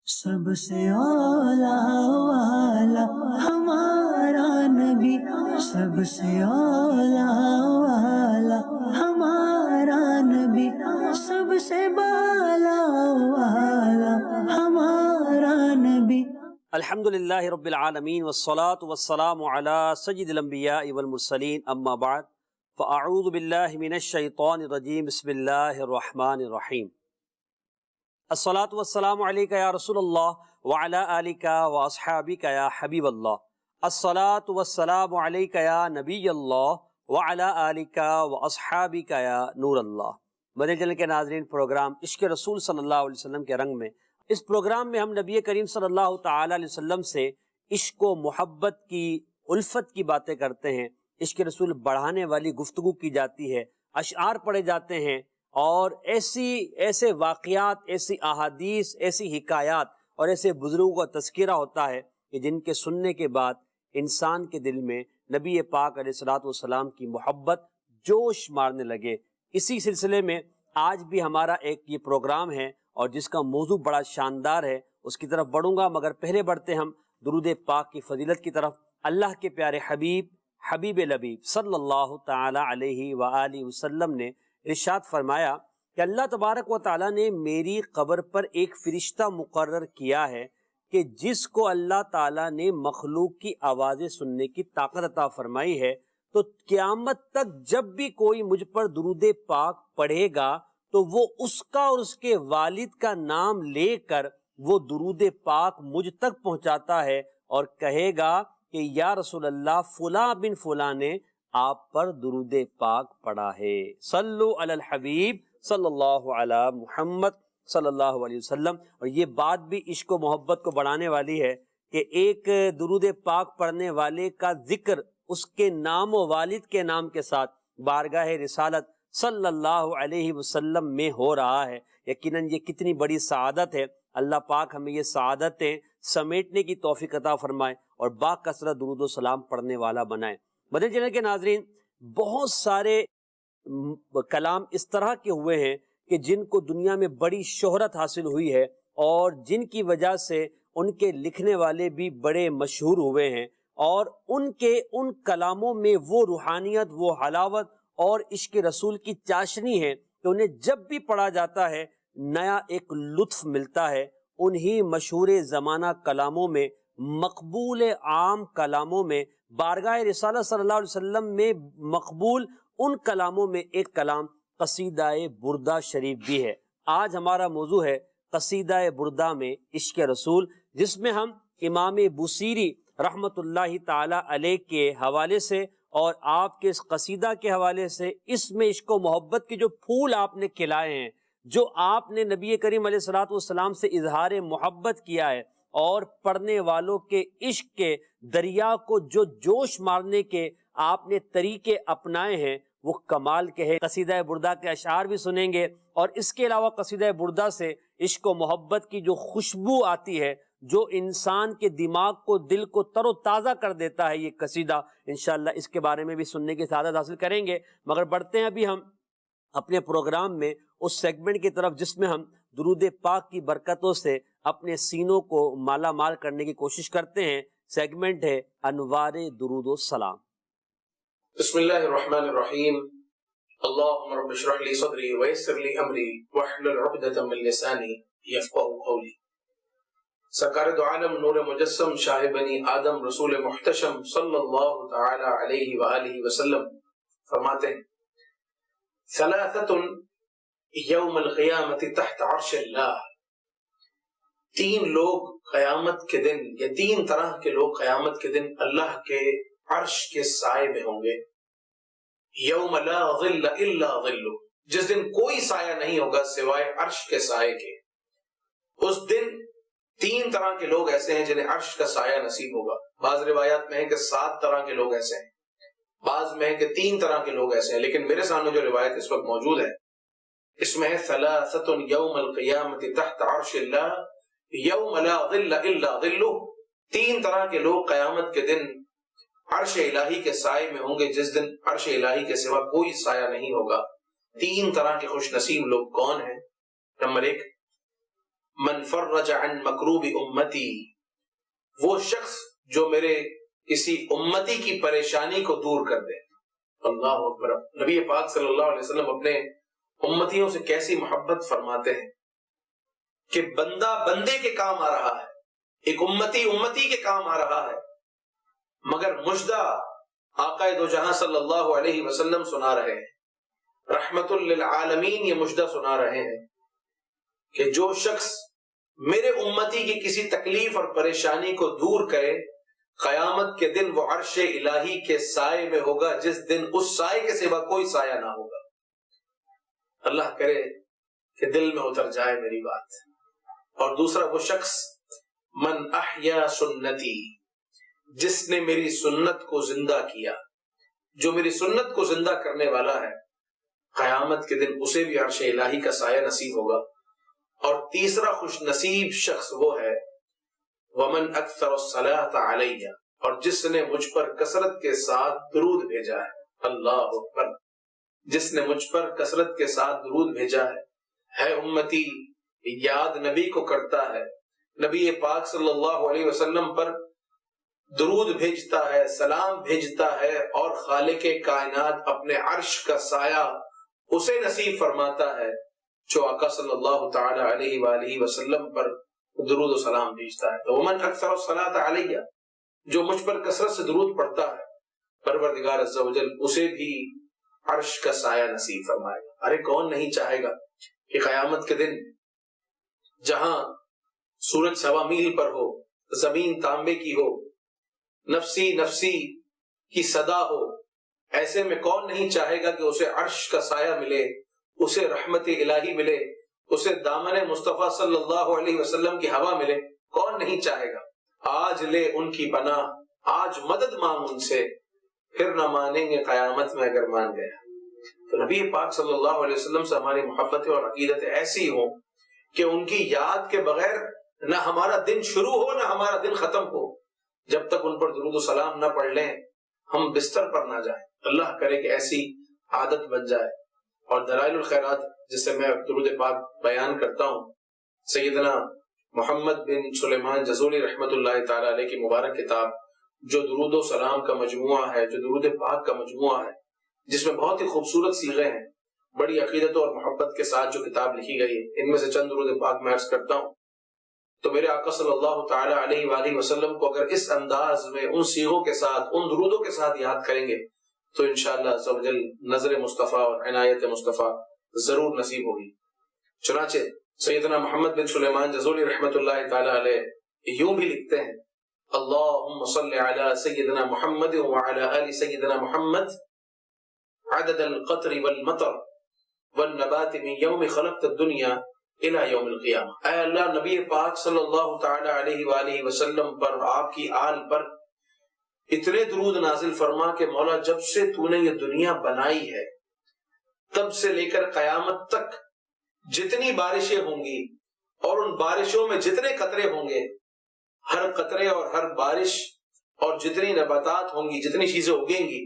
سب سے اولا والا ہمارا نبی، سب سے اولا والا ہمارا نبی، سب سے بالا والا ہمارا نبی۔ الحمدللہ رب العالمین والصلاة والسلام علی سید الانبیاء والمرسلین، اما بعد فاعوذ باللہ من الشیطان الرجیم، بسم اللہ الرحمن الرحیم۔ الصلاة والسلام علیکہ یا رسول اللہ وعلی آلکہ واصحابکہ یا حبیب اللہ، الصلاة والسلام علیکہ یا نبی اللہ وعلی آلکہ واصحابکہ یا نور اللہ۔ مدنی چینل کے ناظرین، پروگرام عشق رسول صلی اللہ علیہ وسلم کے رنگ میں، اس پروگرام میں ہم نبی کریم صلی اللہ تعالی علیہ وسلم سے عشق و محبت کی، الفت کی باتیں کرتے ہیں، عشق رسول بڑھانے والی گفتگو کی جاتی ہے، اشعار پڑھے جاتے ہیں، اور ایسے واقعات، ایسی احادیث، ایسی حکایات اور ایسے بزرگوں کا تذکرہ ہوتا ہے کہ جن کے سننے کے بعد انسان کے دل میں نبی پاک علیہ الصلوۃ والسلام کی محبت جوش مارنے لگے۔ اسی سلسلے میں آج بھی ہمارا ایک یہ پروگرام ہے اور جس کا موضوع بڑا شاندار ہے، اس کی طرف بڑھوں گا، مگر پہلے بڑھتے ہم درود پاک کی فضیلت کی طرف۔ اللہ کے پیارے حبیب لبیب صلی اللہ تعالی علیہ وآلہ وسلم نے ارشاد فرمایا کہ اللہ تبارک و تعالیٰ نے میری قبر پر ایک فرشتہ مقرر کیا ہے کہ جس کو اللہ تعالیٰ نے مخلوق کی آوازیں سننے کی طاقت عطا فرمائی ہے، تو قیامت تک جب بھی کوئی مجھ پر درود پاک پڑھے گا تو وہ اس کا اور اس کے والد کا نام لے کر وہ درود پاک مجھ تک پہنچاتا ہے اور کہے گا کہ یا رسول اللہ، فلاں بن فلاں نے آپ پر درود پاک پڑھا ہے، صلو علی الحبیب صلی اللہ علی محمد صلی اللہ علیہ وسلم۔ اور یہ بات بھی عشق و محبت کو بڑھانے والی ہے کہ ایک درود پاک پڑھنے والے کا ذکر اس کے نام و والد کے نام کے ساتھ بارگاہ رسالت صلی اللہ علیہ وسلم میں ہو رہا ہے۔ یقیناً یہ کتنی بڑی سعادت ہے۔ اللہ پاک ہمیں یہ سعادتیں سمیٹنے کی توفیق عطا فرمائے اور با کثرت درود و سلام پڑھنے والا بنائے۔ مدنی چینل کے ناظرین، بہت سارے کلام اس طرح کے ہوئے ہیں کہ جن کو دنیا میں بڑی شہرت حاصل ہوئی ہے اور جن کی وجہ سے ان کے لکھنے والے بھی بڑے مشہور ہوئے ہیں، اور ان کلاموں میں وہ روحانیت، وہ حلاوت اور عشق رسول کی چاشنی ہے کہ انہیں جب بھی پڑھا جاتا ہے نیا ایک لطف ملتا ہے۔ انہی مشہور زمانہ کلاموں میں، مقبول عام کلاموں میں، بارگاہ رسالت صلی اللہ علیہ وسلم میں مقبول ان کلاموں میں ایک کلام قصیدہ بردہ شریف بھی ہے۔ آج ہمارا موضوع ہے قصیدہ بردہ میں عشق رسول، جس میں ہم امام بوصیری رحمت اللہ تعالی علیہ کے حوالے سے اور آپ کے اس قصیدہ کے حوالے سے، اس میں عشق و محبت کے جو پھول آپ نے کھلائے ہیں، جو آپ نے نبی کریم علیہ الصلوۃ والسلام سے اظہار محبت کیا ہے اور پڑھنے والوں کے عشق کے دریا کو جو جوش مارنے کے آپ نے طریقے اپنائے ہیں، وہ کمال کے ہیں۔ قصیدہ بردہ کے اشعار بھی سنیں گے، اور اس کے علاوہ قصیدہ بردہ سے عشق و محبت کی جو خوشبو آتی ہے، جو انسان کے دماغ کو، دل کو تر و تازہ کر دیتا ہے، یہ قصیدہ انشاءاللہ اس کے بارے میں بھی سننے کی سعادت حاصل کریں گے۔ مگر بڑھتے ہیں ابھی ہم اپنے پروگرام میں اس سیگمنٹ کی طرف جس میں ہم درود پاک کی برکتوں سے اپنے سینوں کو مالا مال کرنے کی کوشش کرتے ہیں۔ سیگمنٹ ہے انوار درود و سلام۔ بسم اللہ الرحمن الرحیم۔ اللہم رب اشرح لی صدری ویسر لی امری واحلل عقدۃ من لسانی یفقہوا قولی۔ سرکار دو عالم، نور مجسم، شاہ بنی آدم، رسول محتشم صلی اللہ تعالی علیہ وآلہ وسلم فرماتے ہیں، ثلاثۃ یوم القیامت تحت عرش اللہ، تین لوگ قیامت کے دن، یا تین طرح کے لوگ قیامت کے دن اللہ کے عرش کے سائے میں ہوں گے۔ یوم لا ظل الا ظلہ، جس دن کوئی سایہ نہیں ہوگا سوائے عرش کے سائے کے۔ اس دن تین طرح کے لوگ ایسے ہیں جنہیں عرش کا سایہ نصیب ہوگا۔ بعض روایات میں ہے کہ 7 طرح کے لوگ ایسے ہیں، بعض میں ہے کہ 3 طرح کے لوگ ایسے ہیں، لیکن میرے سامنے جو روایت اس وقت موجود ہے اس میں ہے ثلاثۃ یوم القیامت تحت عرش اللہ یوم لا ظل الا ظلہ، 3 طرح کے لوگ قیامت کے دن عرش الہی کے سائے میں ہوں گے، جس دن عرش الہی کے سوا کوئی سایہ نہیں ہوگا۔ 3 طرح کے خوش نصیب لوگ کون ہیں؟ نمبر 1، من فرج عن مکروب امتی، وہ شخص جو میرے کسی امتی کی پریشانی کو دور کر دے۔ اللہ اکبر۔ نبی پاک صلی اللہ علیہ وسلم اپنے امتیوں سے کیسی محبت فرماتے ہیں کہ بندہ بندے کے کام آ رہا ہے، ایک امتی امتی کے کام آ رہا ہے، مگر مژدہ آقا دو جہاں صلی اللہ علیہ وسلم سنا رہے ہیں، رحمت للعالمین یہ مژدہ سنا رہے ہیں کہ جو شخص میرے امتی کی کسی تکلیف اور پریشانی کو دور کرے، قیامت کے دن وہ عرش الہی کے سائے میں ہوگا، جس دن اس سائے کے سوا کوئی سایہ نہ ہوگا۔ اللہ کرے کہ دل میں اتر جائے میری بات۔ اور دوسرا وہ شخص من احیا سنتی، جس نے میری سنت کو زندہ کیا، جو میری سنت کو زندہ کرنے والا ہے، قیامت کے دن اسے بھی عرش الہی کا سایہ نصیب ہوگا۔ اور تیسرا خوش نصیب شخص وہ ہے ومن اکثر الصلاۃ علیہ، اور جس نے مجھ پر کثرت کے ساتھ درود بھیجا ہے۔ اللہ اکبر۔ جس نے مجھ پر کثرت کے ساتھ درود بھیجا ہے امتی، یاد نبی کو کرتا ہے، نبی پاک صلی اللہ علیہ وسلم پر درود بھیجتا ہے، سلام بھیجتا ہے، اور خالق کائنات اپنے عرش کا سایہ اسے نصیب فرماتا ہے جو آقا صلی اللہ تعالی علیہ وآلہ وسلم پر درود و سلام بھیجتا ہے۔ تو ومن اکثر الصلاۃ علیہ، جو مجھ پر کثرت سے درود پڑھتا ہے، پروردگار عز و جل اسے بھی عرش کا سایہ نصیب فرمائے گا۔ ارے کون نہیں چاہے گا کہ قیامت کے دن جہاں سورج 1.25 میل پر ہو، زمین تانبے کی ہو، نفسی نفسی کی صدا ہو، ایسے میں کون نہیں چاہے گا کہ اسے عرش کا سایہ ملے، اسے رحمت الہی ملے، اسے دامن مصطفیٰ صلی اللہ علیہ وسلم کی ہوا ملے؟ کون نہیں چاہے گا؟ آج لے ان کی پناہ، آج مدد مانگ ان سے، پھر نہ مانیں گے قیامت میں اگر مان گیا۔ تو نبی پاک صلی اللہ علیہ وسلم سے ہماری محبتیں اور عقیدتیں ایسی ہوں کہ ان کی یاد کے بغیر نہ ہمارا دن شروع ہو نہ ہمارا دن ختم ہو۔ جب تک ان پر درود و سلام نہ پڑھ لیں ہم بستر پر نہ جائیں۔ اللہ کرے کہ ایسی عادت بن جائے۔ اور دلائل الخیرات جس سے میں درود پاک بیان کرتا ہوں، سیدنا محمد بن سلیمان جزولی رحمت اللہ تعالی علیہ کی مبارک کتاب، جو درود و سلام کا مجموعہ ہے، جو درود پاک کا مجموعہ ہے، جس میں بہت ہی خوبصورت صیغے ہیں، بڑی عقیدت اور محبت کے ساتھ جو کتاب لکھی گئی ہے، ان میں سے چند درود پاک میں عرض کرتا ہوں۔ تو میرے آقا صلی اللہ تعالی علیہ وآلہ وسلم کو اگر اس انداز میں ان صیغوں کے ساتھ، ان درودوں کے ساتھ یاد کریں گے تو انشاءاللہ عز و جل نظر مصطفیٰ اور عنایت مصطفیٰ ضرور نصیب ہوگی۔ چنانچہ سیدنا محمد بن سلیمان جزولی رحمت اللہ تعالی علیہ یوں بھی لکھتے ہیں، اللہم صلی علی سیدنا محمد وعلی آل سیدنا محمد عدد القطر والمطر والنبات من یوم خلقت الدنیا الى یوم القیامہ۔ اے اللہ نبی پاک صلی اللہ تعالی علیہ وآلہ وسلم پر، آپ کی آل پر اتنے درود نازل فرما کہ مولا جب سے تو نے یہ دنیا بنائی ہے تب سے لے کر قیامت تک جتنی بارشیں ہوں گی اور ان بارشوں میں جتنے قطرے ہوں گے، ہر قطرے اور ہر بارش اور جتنی نباتات ہوں گی، جتنی چیزیں اگیں گی،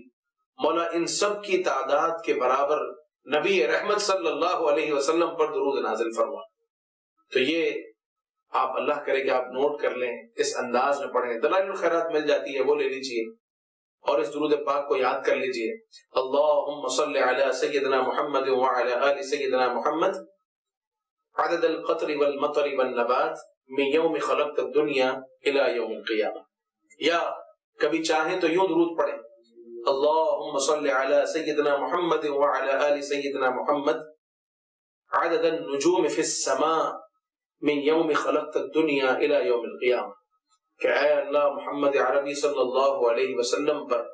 مولا ان سب کی تعداد کے برابر نبی رحمت صلی اللہ علیہ وسلم پر درود نازل فرما۔ تو یہ آپ اللہ کرے کہ آپ نوٹ کر لیں، اس انداز میں پڑھیں، دلائل الخیرات مل جاتی ہے وہ لے لیجئے اور اس درود پاک کو یاد کر لیجئے، اللہم صلی علی سیدنا محمد وعلی آل سیدنا محمد عدد القطر والمطر والنبات من یوم خلقت الدنیا الى یوم القیامہ۔ یا کبھی چاہیں تو یوں درود پڑھیں، اللہم صلی علی سیدنا محمد وعلی آل سیدنا محمد عدد النجوم فی السماء من یوم خلقت الدنیا الى یوم القیامہ، کہ اے اللہ محمد عربی صلی اللہ علیہ وسلم پر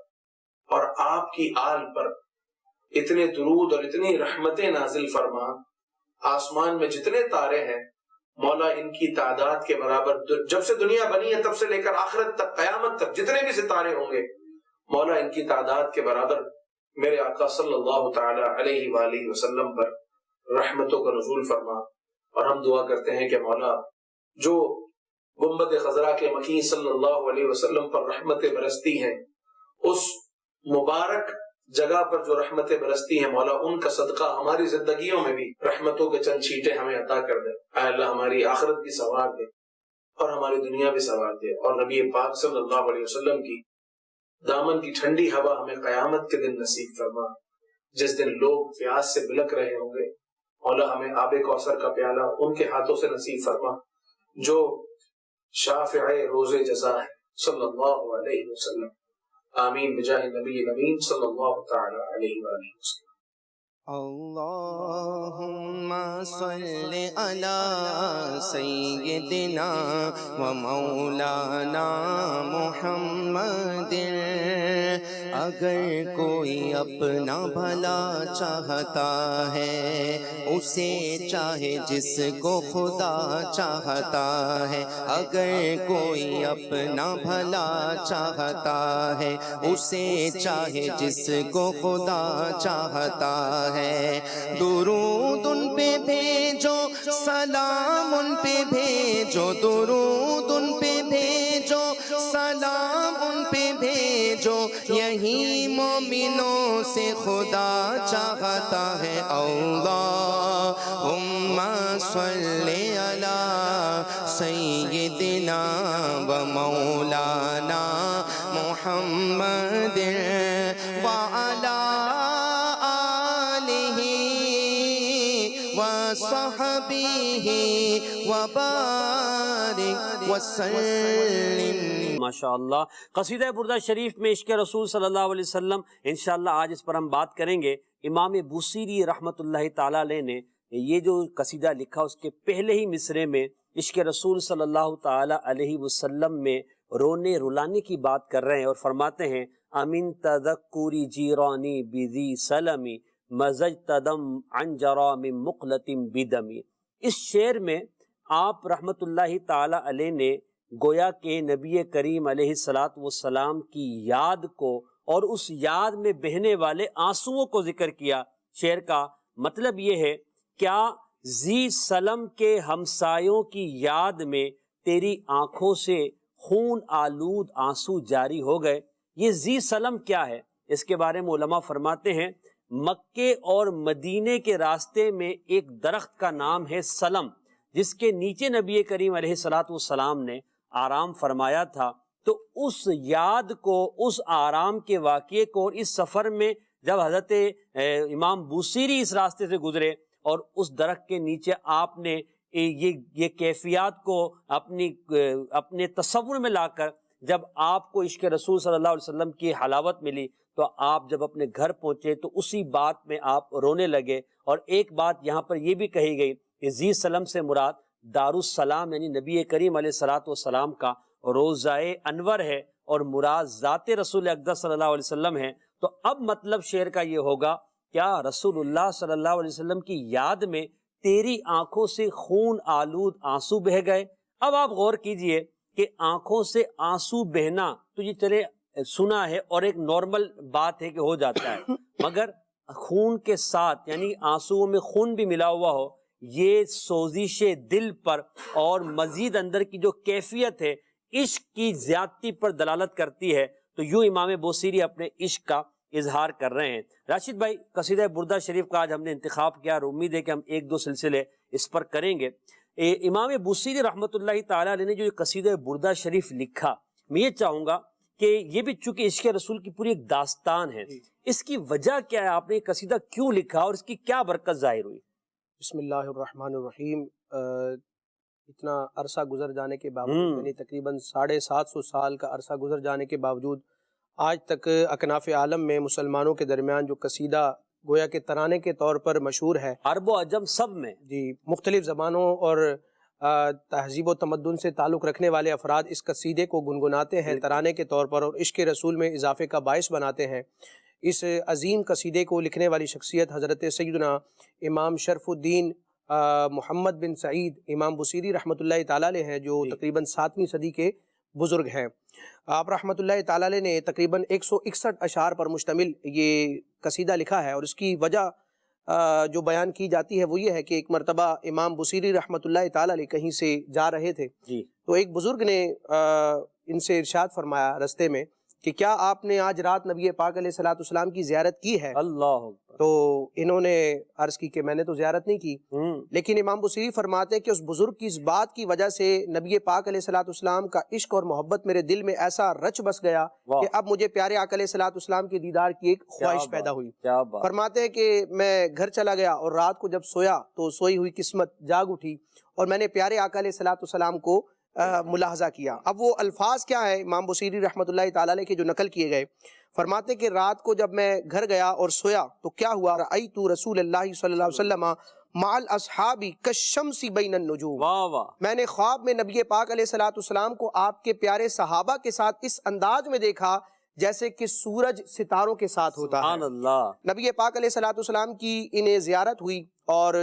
اور آپ کی آل پر اتنے درود اور اتنی رحمتیں نازل فرما، آسمان میں جتنے تارے ہیں مولا ان کی تعداد کے برابر، جب سے دنیا بنی ہے تب سے لے کر آخرت تک، قیامت تک جتنے بھی ستارے ہوں گے مولا ان کی تعداد کے برابر میرے آقا صلی اللہ تعالی علیہ وآلہ وسلم پر رحمتوں کا نزول فرما۔ اور ہم دعا کرتے ہیں کہ مولا جو گنبد خضرا کے مکین صلی اللہ علیہ وسلم پر رحمتیں برستی ہیں، اس مبارک جگہ پر جو رحمتیں برستی ہیں مولا ان کا صدقہ ہماری زندگیوں میں بھی رحمتوں کے چند چھینٹے ہمیں عطا کر دے. اے اللہ ہماری آخرت بھی سنوار دے اور ہماری دنیا بھی سنوار دے, اور نبی پاک صلی اللہ علیہ وسلم کی دامن کی ٹھنڈی ہوا ہمیں قیامت کے دن نصیب فرما, جس دن لوگ پیاس سے بلک رہے ہوں گے. مولا ہمیں آب کوثر کا پیالہ ان کے ہاتھوں سے نصیب فرما جو شافع روز جزا ہے صلی اللہ علیہ وسلم. آمین بجاہ نبی الامین صلی اللہ تعالی علیہ وآلہ وسلم. اللہم صلی علی سیدنا و مولانا محمد. اگر کوئی اپنا بھلا چاہتا ہے اسے چاہے جس کو خدا چاہتا ہے. اگر کوئی اپنا بھلا چاہتا ہے اسے چاہے جس کو خدا چاہتا ہے. درود ان پہ بھیجو, سلام ان پہ بھیجو, درود ان پہ بھیجو, سلام ان پہ بھیجو. یہی مومنوں سے خدا چاہتا ہے. اللہم صلی علی سیدنا و مولانا محمد وعلی وصحبہ وبارک وسلم. ماشاءاللہ. قصیدہ بردہ شریف میں عشق رسول صلی اللہ علیہ وسلم انشاءاللہ آج اس پر ہم بات کریں گے. امام بوصیری رحمۃ اللہ تعالیٰ علیہ نے یہ جو قصیدہ لکھا اس کے پہلے ہی مصرے میں عشق رسول صلی اللہ تعالیٰ علیہ وسلم میں رونے رلانے کی بات کر رہے ہیں اور فرماتے ہیں امین تذکری جیرانی بذی سلمی مزج تدم عن جرام مقلتم بدمی. اس شعر میں آپ رحمت اللہ تعالی علیہ نے گویا کہ نبی کریم علیہ السلام کی یاد کو اور اس یاد میں بہنے والے آنسوؤں کو ذکر کیا. شعر کا مطلب یہ ہے, کیا ذی سلم کے ہمسایوں کی یاد میں تیری آنکھوں سے خون آلود آنسو جاری ہو گئے. یہ ذی سلم کیا ہے؟ اس کے بارے میں علماء فرماتے ہیں مکے اور مدینے کے راستے میں ایک درخت کا نام ہے سلم, جس کے نیچے نبی کریم علیہ السلام نے آرام فرمایا تھا. تو اس یاد کو, اس آرام کے واقعے کو, اور اس سفر میں جب حضرت امام بوصیری اس راستے سے گزرے اور اس درخت کے نیچے آپ نے یہ کیفیات کو اپنے تصور میں لا کر جب آپ کو عشق رسول صلی اللہ علیہ وسلم کی حلاوت ملی تو آپ جب اپنے گھر پہنچے تو اسی بات میں آپ رونے لگے. اور ایک بات یہاں پر یہ بھی کہی گئی کہ ذی سلم سے مراد دارالسلام یعنی نبی کریم علیہ السلام کا روضہ انور ہے اور مراد ذات رسول اقدس صلی اللہ علیہ وسلم ہے. تو اب مطلب شعر کا یہ ہوگا, کیا رسول اللہ صلی اللہ علیہ وسلم کی یاد میں تیری آنکھوں سے خون آلود آنسو بہہ گئے؟ اب آپ غور کیجئے کہ آنکھوں سے آنسو بہنا تو یہ چلے سنا ہے اور ایک نارمل بات ہے کہ ہو جاتا ہے, مگر خون کے ساتھ یعنی آنسوؤں میں خون بھی ملا ہوا ہو, یہ سوزش دل پر اور مزید اندر کی جو کیفیت ہے عشق کی زیادتی پر دلالت کرتی ہے. تو یوں امام بوصیری اپنے عشق کا اظہار کر رہے ہیں. راشد بھائی, قصیدہ بردہ شریف کا آج ہم نے انتخاب کیا اور امید ہے کہ ہم ایک دو سلسلے اس پر کریں گے. امام بوصیری رحمۃ اللہ تعالیٰ علیہ نے جو قصیدہ بردہ شریف لکھا, میں یہ چاہوں گا کہ یہ بھی چونکہ عشق رسول کی پوری ایک داستان ہے, اس کی وجہ کیا ہے, آپ نے یہ قصیدہ کیوں لکھا اور اس کی کیا برکت ظاہر ہوئی؟ بسم اللہ الرحمن الرحیم. اتنا عرصہ گزر جانے کے باوجود یعنی تقریباً 750 سال کا عرصہ گزر جانے کے باوجود آج تک اکناف عالم میں مسلمانوں کے درمیان جو قصیدہ گویا کہ ترانے کے طور پر مشہور ہے, عرب و عجم سب میں, جی, مختلف زبانوں اور تہذیب و تمدن سے تعلق رکھنے والے افراد اس قصیدے کو گنگناتے ہیں ترانے کے طور پر اور عشق رسول میں اضافے کا باعث بناتے ہیں. اس عظیم قصیدے کو لکھنے والی شخصیت حضرت سیدنا امام شرف الدین محمد بن سعید امام بوصیری رحمۃ اللہ تعالیٰ علیہ ہیں, جو تقریباً 7ویں صدی کے بزرگ ہیں. آپ رحمۃ اللہ تعالیٰ علیہ نے تقریباً 161 اشعار پر مشتمل یہ قصیدہ لکھا ہے, اور اس کی وجہ جو بیان کی جاتی ہے وہ یہ ہے کہ ایک مرتبہ امام بوصیری رحمۃ اللہ تعالیٰ علیہ کہیں سے جا رہے تھے, تو ایک بزرگ نے ان سے ارشاد فرمایا رستے میں کہ کیا آپ نے آج رات نبی پاک علیہ الصلوۃ والسلام کی زیارت کی ہے؟ اللہ اکبر۔ تو انہوں نے عرض کی کہ میں نے تو زیارت نہیں کی، لیکن امام بصیری فرماتے ہیں کہ اس بزرگ کی اس بات کی وجہ سے نبی پاک علیہ الصلوۃ والسلام کا عشق اور محبت میرے دل میں ایسا رچ بس گیا کہ اب مجھے پیارے آقا علیہ الصلوۃ والسلام کے دیدار کی ایک خواہش پیدا ہوئی۔ کیا بات۔ فرماتے ہیں کہ میں گھر چلا گیا اور رات کو جب سویا تو سوئی ہوئی قسمت جاگ اٹھی اور میں نے پیارے آقا علیہ الصلوۃ والسلام کو ملاحظہ کیا۔ اب وہ الفاظ کیا ہیں امام بصیری رحمۃ اللہ تعالی علیہ کے جو نقل کیے گئے، فرماتے کہ رات کو جب میں گھر گیا اور سویا تو کیا ہوا، رأیت رسول اللہ صلی اللہ علیہ وسلم مع الاصحاب کالشمس بین النجوم، واہ واہ، میں نے خواب میں نبی پاک علیہ الصلوۃ والسلام کو آپ کے پیارے صحابہ کے ساتھ اس انداز میں دیکھا جیسے کہ سورج ستاروں کے ساتھ ہوتا سبحان ہے۔ اللہ۔ نبی پاک علیہ الصلوۃ والسلام کی انہیں زیارت ہوئی اور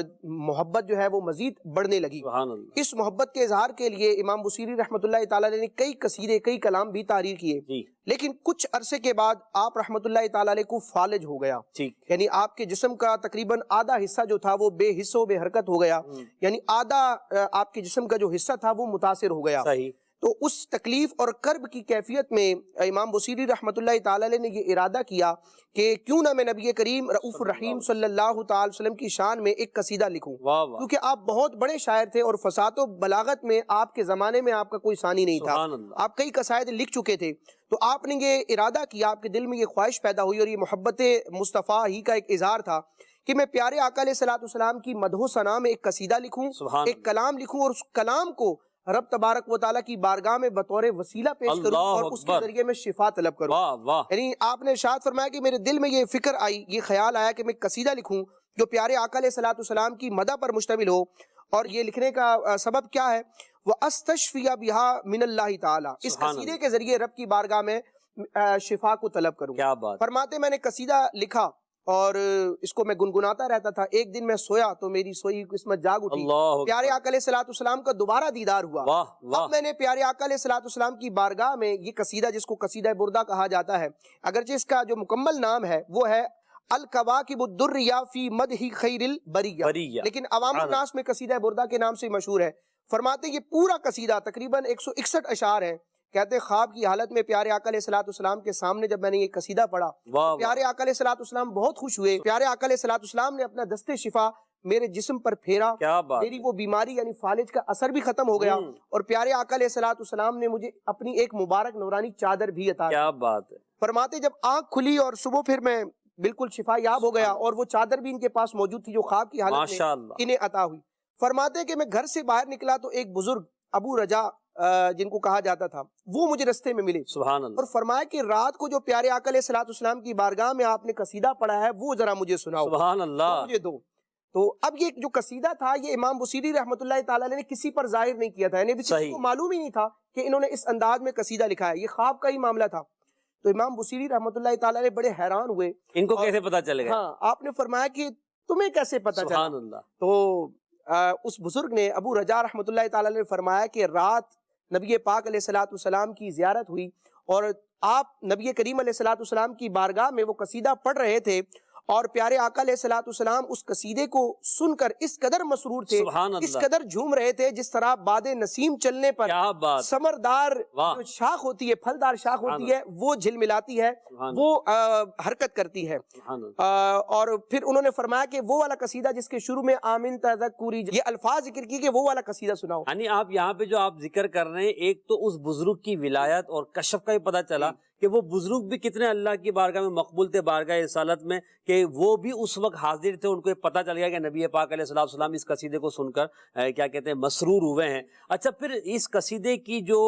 محبت جو ہے وہ مزید بڑھنے لگی۔ سبحان اللہ۔ اس محبت کے اظہار کے لیے امام بصیری رحمۃ اللہ تعالی علیہ نے کئی قصیدے، کئی کلام بھی تحریر کیے، جی لیکن کچھ عرصے کے بعد آپ رحمۃ اللہ تعالی علیہ کو فالج ہو گیا، ٹھیک، یعنی آپ کے جسم کا تقریباً آدھا حصہ جو تھا وہ بے حص و بے حرکت ہو گیا، یعنی آدھا آپ کے جسم کا جو حصہ تھا وہ متاثر ہو گیا۔ صحیح۔ تو اس تکلیف اور کرب کی کیفیت میں امام بصیری رحمۃ اللہ تعالی علیہ نے یہ ارادہ کیا کہ کیوں نہ میں نبی کریم رؤوف الرحیم صلی اللہ تعالی وسلم کی شان میں ایک قصیدہ لکھوں، واہ واہ، کیونکہ آپ بہت بڑے شاعر تھے اور فصاحت و بلاغت میں آپ کے زمانے میں آپ کا کوئی ثانی نہیں تھا، سبحان اللہ۔ آپ کئی قصائد لکھ چکے تھے۔ تو آپ نے یہ ارادہ کیا، آپ کے دل میں یہ خواہش پیدا ہوئی اور یہ محبت مصطفیٰ ہی کا ایک اظہار تھا کہ میں پیارے آقا علیہ الصلوۃ والسلام کی مدح و ثنا میں ایک قصیدہ لکھوں، سبحان ایک کلام لکھوں اور اس کلام کو رب تبارک و تعالیٰ کی بارگاہ میں بطور وسیلہ پیش کروں اللہ اور اس کے اکبر، ذریعے میں شفا طلب کروں۔ واہ واہ، یعنی آپ نے ارشاد فرمایا کہ میرے دل میں یہ فکر آئی، یہ خیال آیا کہ میں قصیدہ لکھوں جو پیارے آقا علیہ الصلوۃ والسلام کی مدح پر مشتمل ہو، اور یہ لکھنے کا سبب کیا ہے، وَأَسْتَشْفِيَ بِهَا مِنَ اللَّهِ تعالیٰ، اس سبحان قصیدے کے ذریعے رب کی بارگاہ میں شفا کو طلب کروں۔ کیا بات، فرماتے میں نے قصیدہ لکھا اور اس کو میں گنگناتا رہتا تھا، ایک دن میں سویا تو میری سوئی قسمت جاگ اٹھی، اللہ پیارے آقا علیہ الصلوۃ والسلام کا دوبارہ دیدار ہوا۔ واہ واہ، اب میں نے پیارے آقا علیہ الصلوۃ والسلام کی بارگاہ میں یہ قصیدہ، جس کو قصیدہ بردہ کہا جاتا ہے، اگرچہ اس کا جو مکمل نام ہے وہ ہے الکواکب الدریہ فی مدح خیر البریہ، بریہ، لیکن عوام الناس میں قصیدہ بردہ کے نام سے مشہور ہے۔ فرماتے یہ پورا قصیدہ تقریباً 161 اشعار ہیں، کہتے خواب کی حالت میں پیارے آقا علیہ الصلوۃ والسلام کے سامنے جب میں نے یہ قصیدہ پڑھا، واہ پیارے آقا علیہ الصلوۃ والسلام بہت خوش ہوئے، پیارے آقا علیہ الصلوۃ والسلام نے اپنا دست شفا میرے جسم پر پھیرا، کیا بات، میری وہ بیماری یعنی فالج کا اثر بھی ختم ہو گیا، اور پیارے آقا علیہ الصلوۃ والسلام نے مجھے اپنی ایک مبارک نورانی چادر بھی عطا کی۔ کیا بات ہے، فرماتے جب آنکھ کھلی اور صبح پھر میں بالکل شفا یاب ہو گیا اور وہ چادر بھی ان کے پاس موجود تھی جو خواب کی حالت ماشاء میں اللہ، انہیں عطا ہوئی۔ فرماتے کہ میں گھر سے باہر نکلا تو ایک بزرگ ابو رجا جن کو کہا جاتا تھا وہ مجھے رستے میں ملے سبحان اللہ، اور فرمایا کہ رات کو جو پیارے آقا علیہ الصلوۃ والسلام کی بارگاہ میں آپ نے قصیدہ پڑھا ہے وہ ذرا مجھے سناؤ، سبحان وہ اللہ، مجھے دو۔ تو اب یہ جو قصیدہ تھا یہ امام بصیری رحمۃ اللہ تعالی علیہ نے کسی پر ظاہر نہیں کیا تھا، یعنی کسی صحیح، کو معلوم ہی نہیں تھا کہ انہوں نے اس انداز میں قصیدہ لکھا ہے، یہ خواب کا ہی معاملہ تھا۔ تو امام بصیری رحمۃ اللہ تعالی علیہ بڑے حیران ہوئے، ان کو کیسے پتا چل گیا، ہاں آپ نے فرمایا کہ تمہیں کیسے پتا چلا؟ سبحان اللہ، تو اس بزرگ نے ابو رجا رحمۃ اللہ تعالی علیہ نے فرمایا کہ رات نبی پاک علیہ الصلوۃ والسلام کی زیارت ہوئی اور آپ نبی کریم علیہ الصلوۃ والسلام کی بارگاہ میں وہ قصیدہ پڑھ رہے تھے، اور پیارے آقا علیہ الصلوۃ والسلام اس قصیدے کو سن کر اس قدر مسرور تھے، سبحان اس اللہ، قدر جھوم رہے تھے جس طرح باد نسیم چلنے پر کیا بات، ثمردار واہ، جو شاخ ہوتی ہے، پھلدار شاخ ہوتی ہے، وہ جھلملاتی ہے، سبحان وہ حرکت کرتی ہے۔ سبحان اللہ، اور پھر انہوں نے فرمایا کہ وہ والا قصیدہ جس کے شروع میں آمین تذکری یہ الفاظ ذکر کی کہ وہ والا قصیدہ سناؤ۔ یعنی آپ یہاں پہ جو آپ ذکر کر رہے ہیں، ایک تو اس بزرگ کی ولایت اور کشف کا ہی پتہ چلا کہ وہ بزرگ بھی کتنے اللہ کی بارگاہ میں مقبول تھے، بارگاہ رسالت میں، کہ وہ بھی اس وقت حاضر تھے، ان کو یہ پتہ چل گیا کہ نبی پاک علیہ الصلوۃ والسلام اس قصیدے کو سن کر کیا کہتے ہیں مسرور ہوئے ہیں۔ اچھا، پھر اس قصیدے کی جو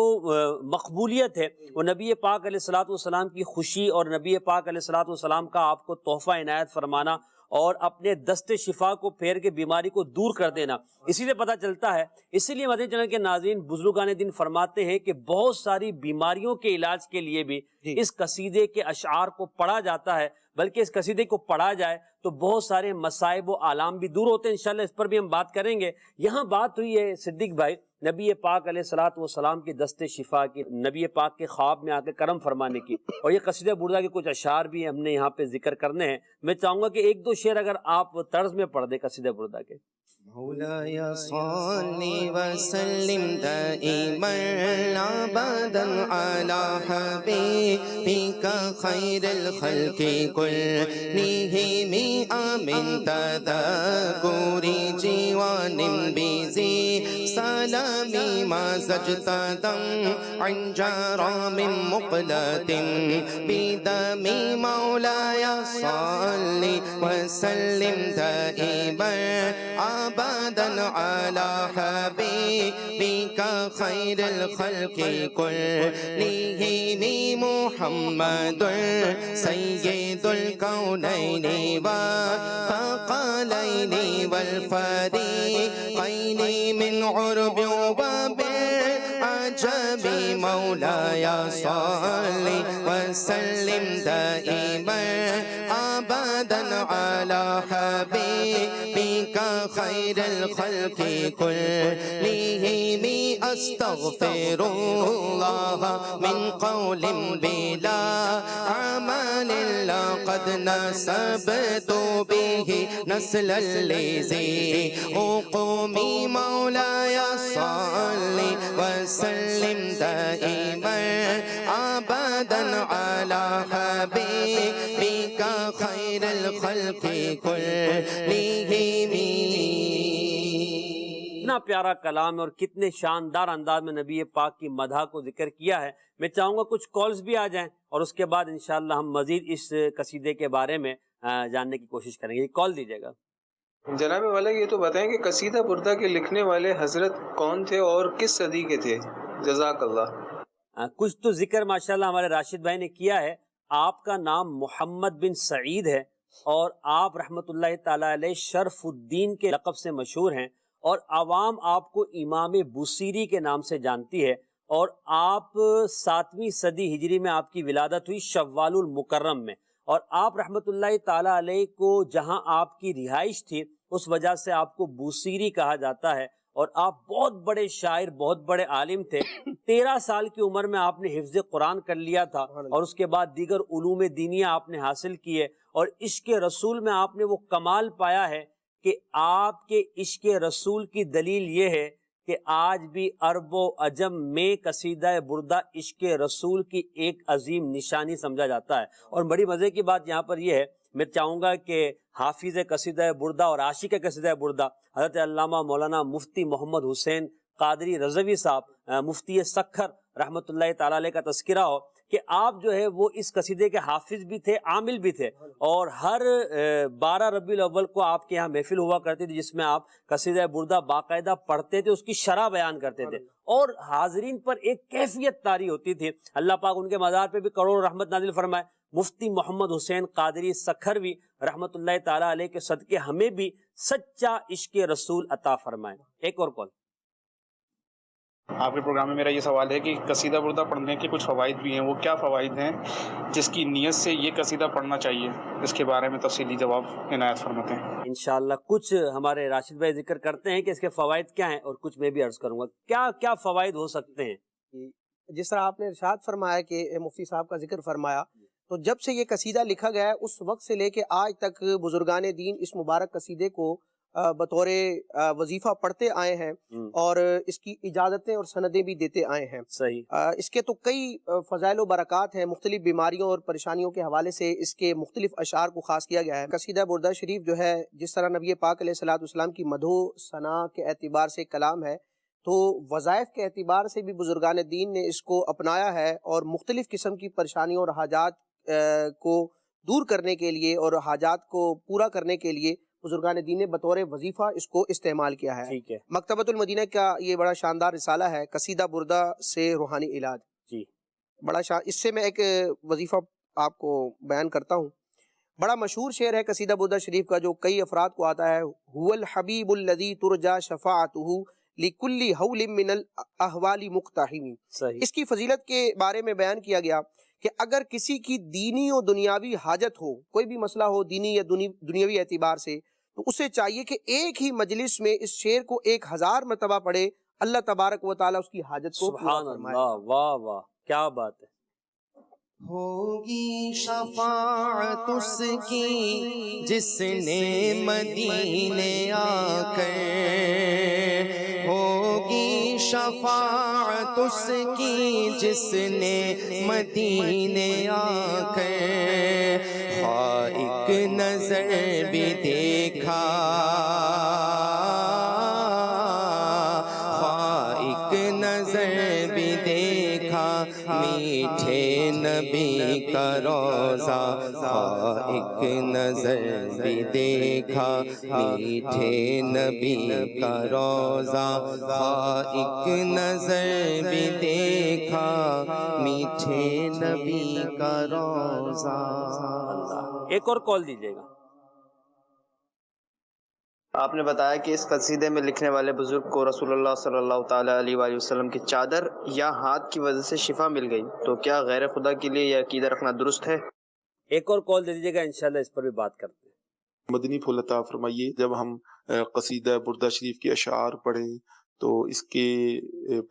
مقبولیت ہے وہ نبی پاک علیہ الصلوۃ والسلام کی خوشی اور نبی پاک علیہ الصلوۃ والسلام کا آپ کو تحفہ عنایت فرمانا اور اپنے دست شفا کو پھیر کے بیماری کو دور کر دینا، اسی سے پتہ چلتا ہے۔ اسی لیے مدنی چینل کے ناظرین بزرگان دین فرماتے ہیں کہ بہت ساری بیماریوں کے علاج کے لیے بھی اس قصیدے کے اشعار کو پڑھا جاتا ہے، بلکہ اس قصیدے کو پڑھا جائے تو بہت سارے مصائب و آلام بھی دور ہوتے ہیں۔ انشاءاللہ اس پر بھی ہم بات کریں گے۔ یہاں بات ہوئی ہے صدیق بھائی نبی پاک علیہ الصلوۃ والسلام کے دست شفا کی، نبی پاک کے خواب میں آ کے کرم فرمانے کی، اور یہ قصیدہ بردہ کے کچھ اشعار بھی ہم نے یہاں پہ ذکر کرنے ہیں۔ میں چاہوں گا کہ ایک دو شعر اگر آپ طرز میں پڑھ دیں قصیدہ بردہ کے۔ مولایا صلی وسلم دائما أبدا على حبيبك خير الخلق كلهم من تذكر جوان بذي سلام ما زجت دمعا جرى من مقلة بدم مولاي صل وسلم دائما أبدا على حبيبك خير الخلق كلهم محمد سيد الكونين والثقلين والفريقين من عرب وبالعجب مولاي صل وسلم دائما أبدا على حبيبك خير الخلق كلهم أستغفر الله من قول بلا عمل لقد نسبت به نسل الذي أقومي مولاي صل وسلم دائما أبدا على حبيبك خير الخلق كلهم. کتنا پیارا کلام ہے اور کتنے شاندار انداز میں نبی پاک کی مدح کو ذکر کیا ہے. میں چاہوں گا کچھ کالز بھی آ جائیں اور اس کے بعد انشاءاللہ ہم مزید اس قصیدے کے بارے میں جاننے کی کوشش کریں گے. کال دیجیے گا. جناب والا یہ تو بتائیں کہ قصیدہ بردہ کے لکھنے والے حضرت کون تھے اور کس صدی کے تھے؟ جزاک اللہ. کچھ تو ذکر ماشاءاللہ ہمارے راشد بھائی نے کیا ہے. آپ کا نام محمد بن سعید ہے اور آپ رحمت اللہ تعالی علیہ شرف الدین کے لقب سے مشہور ہیں اور عوام آپ کو امام بوصیری کے نام سے جانتی ہے اور آپ 7ویں صدی ہجری میں آپ کی ولادت ہوئی شوال المکرم میں اور آپ رحمت اللہ تعالی علیہ کو جہاں آپ کی رہائش تھی اس وجہ سے آپ کو بوصیری کہا جاتا ہے اور آپ بہت بڑے شاعر بہت بڑے عالم تھے. 13 سال کی عمر میں آپ نے حفظ قرآن کر لیا تھا اور اس کے بعد دیگر علوم دینیہ آپ نے حاصل کیے اور عشق رسول میں آپ نے وہ کمال پایا ہے کہ آپ کے عشق رسول کی دلیل یہ ہے کہ آج بھی عرب و عجم میں قصیدہ بردہ عشق رسول کی ایک عظیم نشانی سمجھا جاتا ہے. اور بڑی مزے کی بات یہاں پر یہ ہے, میں چاہوں گا کہ حافظ قصیدہ بردہ اور عاشق قصیدہ بردہ حضرت علامہ مولانا مفتی محمد حسین قادری رضوی صاحب مفتی سکھر رحمۃ اللہ تعالی علیہ کا تذکرہ ہو کہ آپ جو ہے وہ اس قصیدے کے حافظ بھی تھے, عامل بھی تھے اور ہر 12 ربیع الاول کو آپ کے یہاں محفل ہوا کرتی تھی جس میں آپ قصیدہ بردہ باقاعدہ پڑھتے تھے, اس کی شرح بیان کرتے تھے اور حاضرین پر ایک کیفیت طاری ہوتی تھی. اللہ پاک ان کے مزار پہ بھی کروڑ رحمت نازل فرمائے. مفتی محمد حسین قادری سکھروی رحمت اللہ تعالی علیہ کے صدقے ہمیں بھی سچا عشق رسول عطا فرمائے. ایک اور کال. آپ کے پروگرام میں میرا یہ سوال ہے کہ قصیدہ بردہ پڑھنے کے کچھ فوائد بھی ہیں, وہ کیا فوائد ہیں جس کی نیت سے یہ قصیدہ پڑھنا چاہیے؟ اس کے بارے میں تفصیلی جواب عنایت فرماتے ہیں انشاءاللہ. کچھ ہمارے راشد بھائی ذکر کرتے ہیں کہ اس کے فوائد کیا ہیں اور کچھ میں بھی عرض کروں گا. کیا فوائد ہو سکتے ہیں؟ جس طرح آپ نے ارشاد فرمایا کہ مفتی صاحب کا ذکر فرمایا, تو جب سے یہ قصیدہ لکھا گیا ہے اس وقت سے لے کے آج تک بزرگان دین اس مبارک قصیدے کو بطور وظیفہ پڑھتے آئے ہیں اور اس کی اجازتیں اور سندیں بھی دیتے آئے ہیں. صحیح. اس کے تو کئی فضائل و برکات ہیں. مختلف بیماریوں اور پریشانیوں کے حوالے سے اس کے مختلف اشعار کو خاص کیا گیا ہے. قصیدہ بردہ شریف جو ہے جس طرح نبی پاک علیہ الصلوۃ والسلام کی مدح و ثنا کے اعتبار سے کلام ہے, تو وظائف کے اعتبار سے بھی بزرگان دین نے اس کو اپنایا ہے اور مختلف قسم کی پریشانیوں اور حاجات کو دور کرنے کے لیے اور حاجات کو پورا کرنے کے لیے بزرگان دین نے بطور وظیفہ اس کو استعمال کیا ہے. مکتبۃ المدینہ کا یہ بڑا شاندار رسالہ ہے قصیدہ بردہ سے روحانی علاج. جی بڑا اس سے میں ایک وظیفہ آپ کو بیان کرتا ہوں. بڑا مشہور شعر ہے قصیدہ بردہ شریف کا جو کئی افراد کو آتا ہے. هو الحبیب الذی ترجا شفاعته لکل حول من الاحوال مقتحم. اس کی فضیلت کے بارے میں بیان کیا گیا کہ اگر کسی کی دینی و دنیاوی حاجت ہو, کوئی بھی مسئلہ ہو دینی یا دنیاوی اعتبار سے, تو اسے چاہیے کہ ایک ہی مجلس میں اس شعر کو 1000 مرتبہ پڑھے, اللہ تبارک و تعالیٰ اس کی حاجت کو پورا فرمائے. سبحان اللہ, واہ واہ کیا بات ہے. ہوگی شفاعت اس کی جس نے مدینے آ کر, ہوگی شفاعت اس کی جس نے مدینے آ کر خواہ ایک نظر بھی دیکھا، خواہ ایک نظر بھی دیکھا میٹھے نبی کا روضہ، خواہ ایک نظر بھی دیکھا میٹھے نبی کا روضہ، خواہ ایک نظر بھی دیکھا میٹھے نبی کا روضہ۔ ایک اور کال دیجیے گا۔ آپ نے بتایا کہ اس قصیدے میں لکھنے والے بزرگ کو رسول اللہ صلی اللہ تعالیٰ علیہ وآلہ وسلم کی چادر یا ہاتھ کی وجہ سے شفا مل گئی، تو کیا غیر خدا کے لیے یہ عقیدہ رکھنا درست ہے؟ ایک اور کال دے دیجیے گا، انشاءاللہ اس پر بھی بات کرتے ہیں۔ مدنی پھول عطا فرمائیے۔ جب ہم قصیدہ بردہ شریف کے اشعار پڑھیں تو اس کے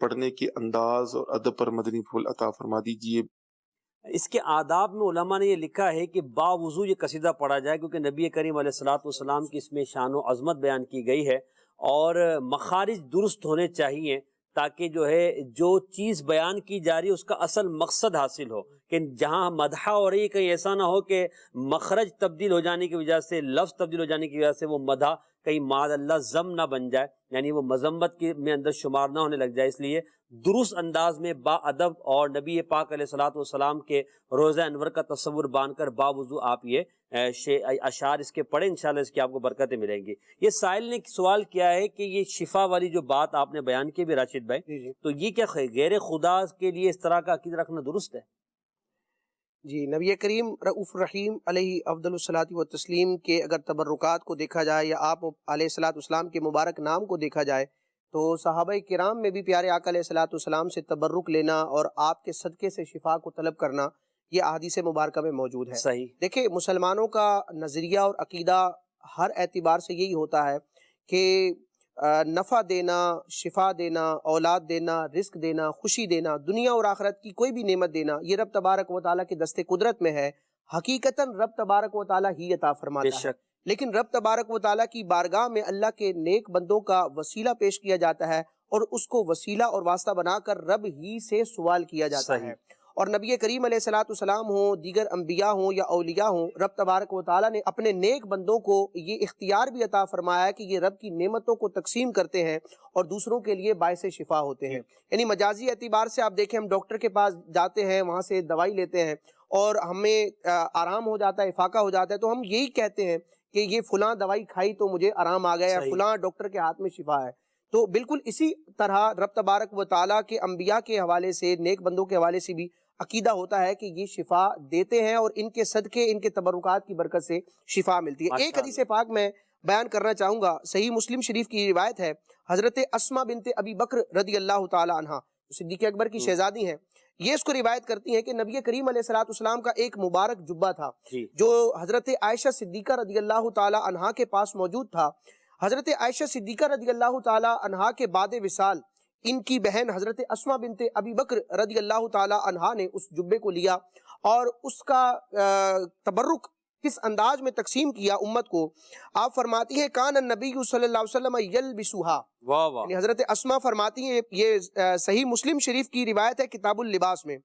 پڑھنے کے انداز اور ادب پر مدنی پھول عطا فرما دیجیے۔ اس کے آداب میں علماء نے یہ لکھا ہے کہ باوضو یہ قصیدہ پڑھا جائے، کیونکہ نبی کریم علیہ الصلوۃ والسلام کی اس میں شان و عظمت بیان کی گئی ہے، اور مخارج درست ہونے چاہیے تاکہ جو ہے جو چیز بیان کی جا رہی ہے اس کا اصل مقصد حاصل ہو، کہ جہاں مدحہ ہو رہی ہے کہیں ایسا نہ ہو کہ مخرج تبدیل ہو جانے کی وجہ سے، لفظ تبدیل ہو جانے کی وجہ سے وہ مدح کہیں معاذ اللہ ضم نہ بن جائے، یعنی وہ مذمت کے میں اندر شمار نہ ہونے لگ جائے۔ اس لیے درست انداز میں با ادب اور نبی پاک علیہ الصلوۃ والسلام کے روضہ انور کا تصور باندھ کر باوضو آپ یہ اشعار اس کے پڑھیں، انشاءاللہ اس کی آپ کو برکتیں ملیں گی۔ یہ سائل نے سوال کیا ہے کہ یہ شفا والی جو بات آپ نے بیان کی بھی راشد بھائی، تو یہ کیا غیر خدا کے لیے اس طرح کا عقیدہ رکھنا درست ہے؟ جی، نبی کریم رؤوف الرحیم علیہ افضل الصلاۃ والتسلیم کے اگر تبرکات کو دیکھا جائے یا آپ علیہ الصلاۃ والسلام کے مبارک نام کو دیکھا جائے تو صحابہ کرام میں بھی پیارے آقا علیہ الصلاۃ والسلام سے تبرک لینا اور آپ کے صدقے سے شفا کو طلب کرنا یہ احادیث مبارکہ میں موجود ہے۔ صحیح۔ دیکھیں، مسلمانوں کا نظریہ اور عقیدہ ہر اعتبار سے یہی ہوتا ہے کہ نفع دینا، شفا دینا، اولاد دینا، رزق دینا، خوشی دینا، دنیا اور آخرت کی کوئی بھی نعمت دینا، یہ رب تبارک و تعالیٰ کے دست قدرت میں ہے۔ حقیقتاً رب تبارک و تعالیٰ ہی عطا فرماتا ہے، لیکن رب تبارک و تعالیٰ کی بارگاہ میں اللہ کے نیک بندوں کا وسیلہ پیش کیا جاتا ہے اور اس کو وسیلہ اور واسطہ بنا کر رب ہی سے سوال کیا جاتا ہے۔ اور نبی کریم علیہ الصلوۃ والسلام ہوں، دیگر انبیاء ہوں یا اولیاء ہوں، رب تبارک و تعالیٰ نے اپنے نیک بندوں کو یہ اختیار بھی عطا فرمایا ہے کہ یہ رب کی نعمتوں کو تقسیم کرتے ہیں اور دوسروں کے لیے باعث شفا ہوتے ہیں۔ یعنی مجازی اعتبار سے آپ دیکھیں، ہم ڈاکٹر کے پاس جاتے ہیں، وہاں سے دوائی لیتے ہیں اور ہمیں آرام ہو جاتا ہے، افاقہ ہو جاتا ہے، تو ہم یہی کہتے ہیں کہ یہ فلاں دوائی کھائی تو مجھے آرام آ گیا، یا فلاں ڈاکٹر کے ہاتھ میں شفا ہے۔ تو بالکل اسی طرح رب تبارک و تعالیٰ کے انبیاء کے حوالے سے، نیک بندوں کے حوالے سے بھی عقیدہ ہوتا ہے کہ یہ شفا دیتے ہیں اور ان کے صدقے، ان کے تبرکات کی برکت سے شفا ملتی ہے۔ ایک حدیث پاک میں بیان کرنا چاہوں گا، صحیح مسلم شریف کی روایت ہے، حضرت اسماء بنت ابی بکر رضی اللہ تعالی عنہا، صدیق اکبر کی شہزادی ہیں، یہ اس کو روایت کرتی ہیں کہ نبی کریم علیہ الصلوۃ والسلام کا ایک مبارک جبہ تھا جو حضرت عائشہ صدیقہ رضی اللہ تعالی عنہا کے پاس موجود تھا۔ حضرت عائشہ صدیقہ رضی اللہ تعالی عنہا کے بعد وصال ان کی بہن حضرت اسماء بنت ابی بکر رضی اللہ تعالی عنہا نے اس جبے کو لیا اور اس کا تبرک کس انداز میں تقسیم کیا امت کو۔ آپ فرماتی ہیں کان النبی صلی اللہ علیہ وسلم یلبسوہا، یعنی حضرت اسماء فرماتی ہیں، یہ صحیح مسلم شریف کی روایت ہے کتاب اللباس میں،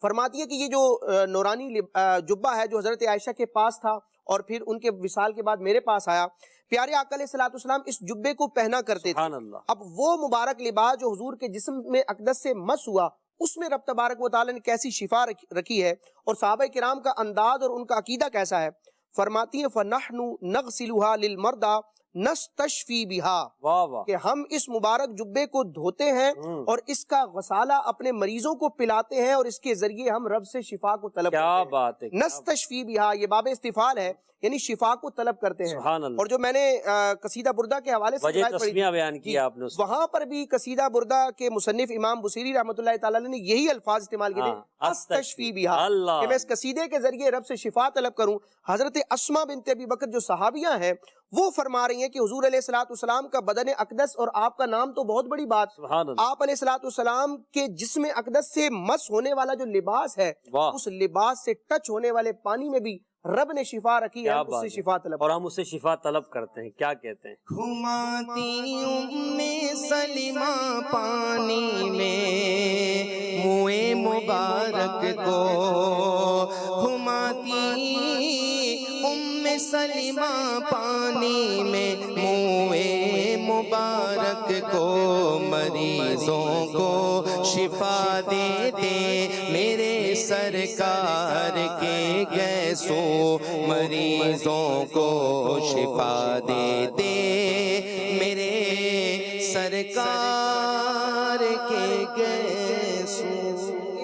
فرماتی ہے کہ یہ جو نورانی جبہ ہے جو حضرت عائشہ کے پاس تھا اور پھر ان کے وصال کے بعد میرے پاس آیا، پیارے آقا علیہ الصلوۃ والسلام اس جبے کو پہنا کرتے تھے۔ اب وہ مبارک لباس جو حضور کے جسم میں اقدس سے مس ہوا، اس میں رب تبارک و تعالیٰ نے کیسی شفا رکھی ہے اور صحابہ کرام کا انداز اور ان کا عقیدہ کیسا ہے۔ فرماتی ہیں فَنَحْنُ نَغْسِلُهَا لِلْمَرْضَى نستشفی بہا، کہ ہم اس مبارک جبے کو دھوتے ہیں اور اس کا غسالہ اپنے مریضوں کو پلاتے ہیں اور اس کے ذریعے ہم رب سے شفا کو طلب کرتے ہیں۔ نستشفی بہا، یہ باب استفعال ہے، یعنی شفا کو طلب کرتے ہیں۔ اور جو میں نے قصیدہ بردہ کے حوالے سے بیان کیا آپ نے، وہاں پر بھی قصیدہ بردہ کے مصنف امام بصیری رحمۃ اللہ تعالی نے یہی الفاظ استعمال کیے تھے، استشفی بہا، کہ میں اس قصیدے کے ذریعے رب سے شفا طلب کروں۔ حضرت اسماء بنت ابی بکر جو صحابیہ ہیں وہ فرما رہی ہیں کہ حضور علیہ الصلوۃ والسلام کا بدن اقدس اور آپ کا نام تو بہت بڑی بات، آپ علیہ الصلوۃ والسلام کے جسم اقدس سے مس ہونے والا جو لباس ہے، اس لباس سے ٹچ ہونے والے پانی میں بھی رب نے شفا رکھی ہے، کیا ہم اس بات سے ہے، شفا طلب اور ہم اس سے شفا طلب کرتے ہیں. کیا کہتے ہیں؟ گھماتی سلیمہ پانی میں منہ مبارک کو، گھماتی سلیمہ پانی میں منہ مبارک کو، مریضوں کو شفا دے دے میرے سرکار کے گیسوں، مریضوں کو شفا دے دے میرے سرکار کے گیسوں.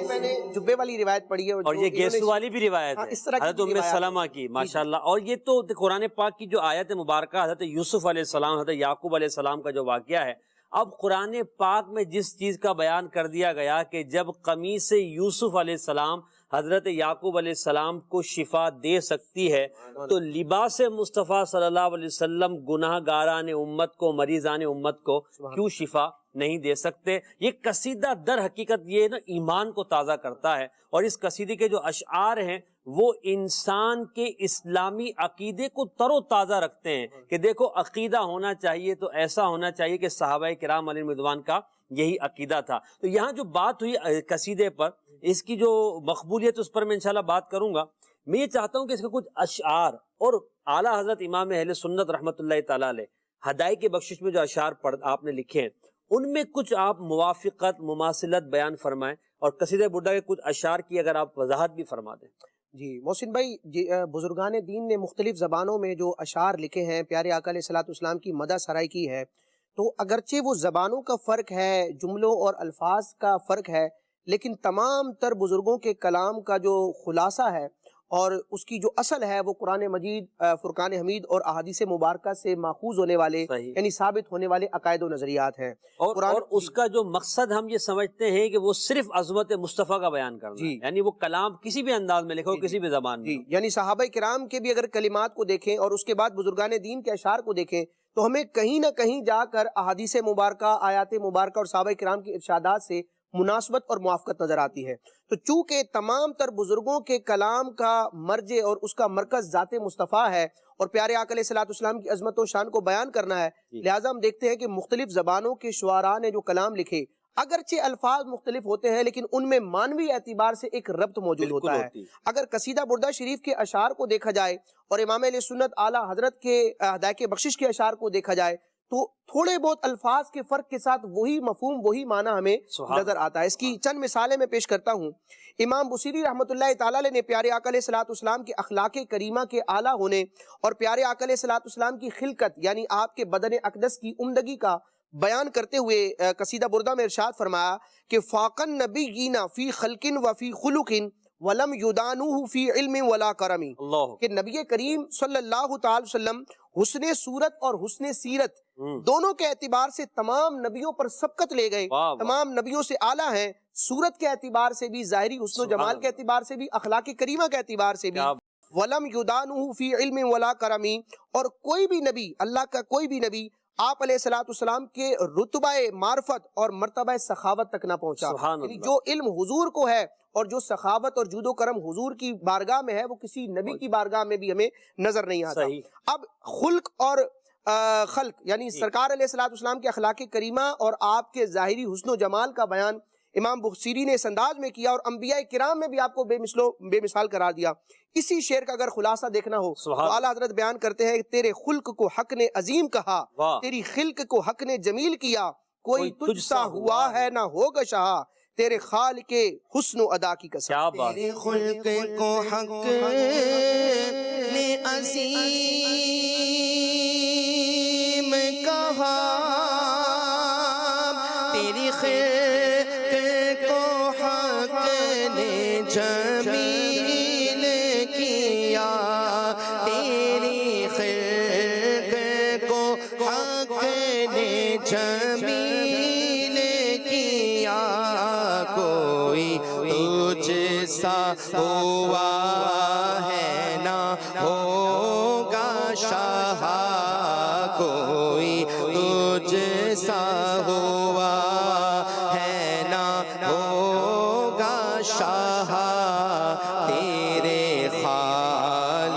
میں نے جبے والی روایت پڑھی ہے، اور یہ گیسو والی بھی روایت ہے اس طرح کی حضرت ام روایات سلمہ کی، ماشاءاللہ. اور یہ تو قرآن پاک کی جو آیت مبارکہ حضرت یوسف علیہ السلام، حضرت یعقوب علیہ السلام کا جو واقعہ ہے، اب قرآن پاک میں جس چیز کا بیان کر دیا گیا کہ جب قمیص یوسف علیہ السلام حضرت یعقوب علیہ السلام کو شفا دے سکتی ہے، تو لباس مصطفیٰ صلی اللہ علیہ وسلم گناہ گاران امت کو، مریضان امت کو کیوں شفا نہیں دے سکتے؟ یہ قصیدہ در حقیقت یہ نا ایمان کو تازہ کرتا ہے، اور اس قصیدے کے جو اشعار ہیں وہ انسان کے اسلامی عقیدے کو تر و تازہ رکھتے ہیں کہ دیکھو عقیدہ ہونا چاہیے تو ایسا ہونا چاہیے کہ صحابہ کرام علیہ رضوان کا یہی عقیدہ تھا. تو یہاں جو بات ہوئی قصیدے پر، اس کی جو مقبولیت اس پر میں انشاءاللہ بات کروں گا. میں یہ چاہتا ہوں کہ اس کے کچھ اشعار اور اعلیٰ حضرت امام اہل سنت رحمۃ اللہ تعالیٰ علیہ ہدایت کی بخشش میں جو اشعار آپ نے لکھے ہیں، ان میں کچھ آپ موافقت، مماثلت بیان فرمائیں، اور قصیدہ بردہ کے کچھ اشعار کی اگر آپ وضاحت بھی فرما دیں. جی محسن بھائی، بزرگان دین نے مختلف زبانوں میں جو اشعار لکھے ہیں، پیارے آقا علیہ الصلوۃ والسلام کی مدح سرائی کی ہے، تو اگرچہ وہ زبانوں کا فرق ہے، جملوں اور الفاظ کا فرق ہے، لیکن تمام تر بزرگوں کے کلام کا جو خلاصہ ہے اور اس کی جو اصل ہے وہ قرآن مجید، فرقان حمید اور احادیث مبارکہ سے ماخوذ ہونے والے، یعنی ثابت ہونے والے عقائد و نظریات ہیں. اور اس کا جو مقصد ہم یہ سمجھتے ہیں کہ وہ صرف عظمت مصطفیٰ کا بیان کرنا ہے، یعنی وہ کلام کسی بھی انداز میں لکھو، کسی بھی زبان میں. یعنی صحابہ کرام کے بھی اگر کلمات کو دیکھیں اور اس کے بعد بزرگان دین کے اشعار کو دیکھیں تو ہمیں کہیں نہ کہیں جا کر احادیث مبارکہ، آیات مبارکہ اور صحابہ کرام کے ارشادات سے مناسبت اور موافقت نظر آتی ہے. تو چونکہ تمام تر بزرگوں کے کلام کا مرجع اور اس کا مرکز ذات مصطفیٰ ہے اور پیارے آقا علیہ الصلوۃ والسلام کی عظمت و شان کو بیان کرنا ہے، لہٰذا ہم دیکھتے ہیں کہ مختلف زبانوں کے شعراء نے جو کلام لکھے، اگرچہ الفاظ مختلف ہوتے ہیں لیکن ان میں معنوی اعتبار سے ایک ربط موجود ہوتا ہے. اگر قصیدہ بردہ شریف کے اشعار کو دیکھا جائے اور امام علیہ سنت اعلیٰ حضرت کے ہدایت بخشش کے اشعار کو دیکھا جائے تو تھوڑے بہت الفاظ کے فرق کے ساتھ وہی مفہوم، وہی معنی ہمیں نظر آتا ہے. اس کی چند مثالیں میں پیش کرتا ہوں. امام بصیری رحمۃ اللہ تعالیٰ علیہ نے پیارے آقا علیہ الصلوۃ والسلام کے اخلاق کریمہ کے اعلیٰ ہونے اور پیارے آقا علیہ الصلوۃ والسلام کی خلقت یعنی آپ کے بدن اقدس کی عمدگی کا بیان کرتے ہوئے قصیدہ بردہ میں ارشاد فرمایا کہ فاقن نبیین فی خلق و فی خلق ولم یدانوہ فی علم ولا کرم، کہ نبی کریم صلی اللہ تعالی وسلم حسن صورت اور حسن سیرت دونوں کے اعتبار سے تمام نبیوں پر سبقت لے گئے، تمام نبیوں سے اعلیٰ ہیں، صورت کے اعتبار سے بھی، ظاہری حسن و جمال کے اعتبار سے بھی، اخلاق کریمہ کے اعتبار سے بھی. ولم یدانوہ فی علم ولا کرم، اور کوئی بھی نبی، اللہ کا کوئی بھی نبی آپ علیہ الصلوۃ والسلام کے رتبہ معرفت اور مرتبہ سخاوت تک نہ پہنچا. یعنی جو علم حضور کو ہے اور جو سخاوت اور جود و کرم حضور کی بارگاہ میں ہے وہ کسی نبی کی بارگاہ میں بھی ہمیں نظر نہیں آتا. اب خلق اور خلق یعنی سرکار علیہ الصلوۃ والسلام کے اخلاق کریمہ اور آپ کے ظاہری حسن و جمال کا بیان امام بصیری نے اس انداز میں کیا اور انبیاء کرام میں بھی آپ کو بے مثال قرار دیا. اسی شعر کا اگر خلاصہ دیکھنا ہو تو اعلیٰ حضرت بیان کرتے ہیں کہ تیرے خلق کو حق نے عظیم کہا، تیری خلق کو حق نے جمیل کیا، کوئی تجھ سا ہوا ہے نہ ہوگا شہا، تیرے خالق حسن و ادا کی قسم. تیرے خلق کو حق نے عظیم کہا، تیری خلق کو حق نے جمیل کیا، تیری خلق کو حق نے جمیل کیا، کوئی تجھ سا ہوا ہے نہ ہوگا شاہ، کوئی تجھ سا ہوا ہے نہ ہوگا شاہ، تیرے خالق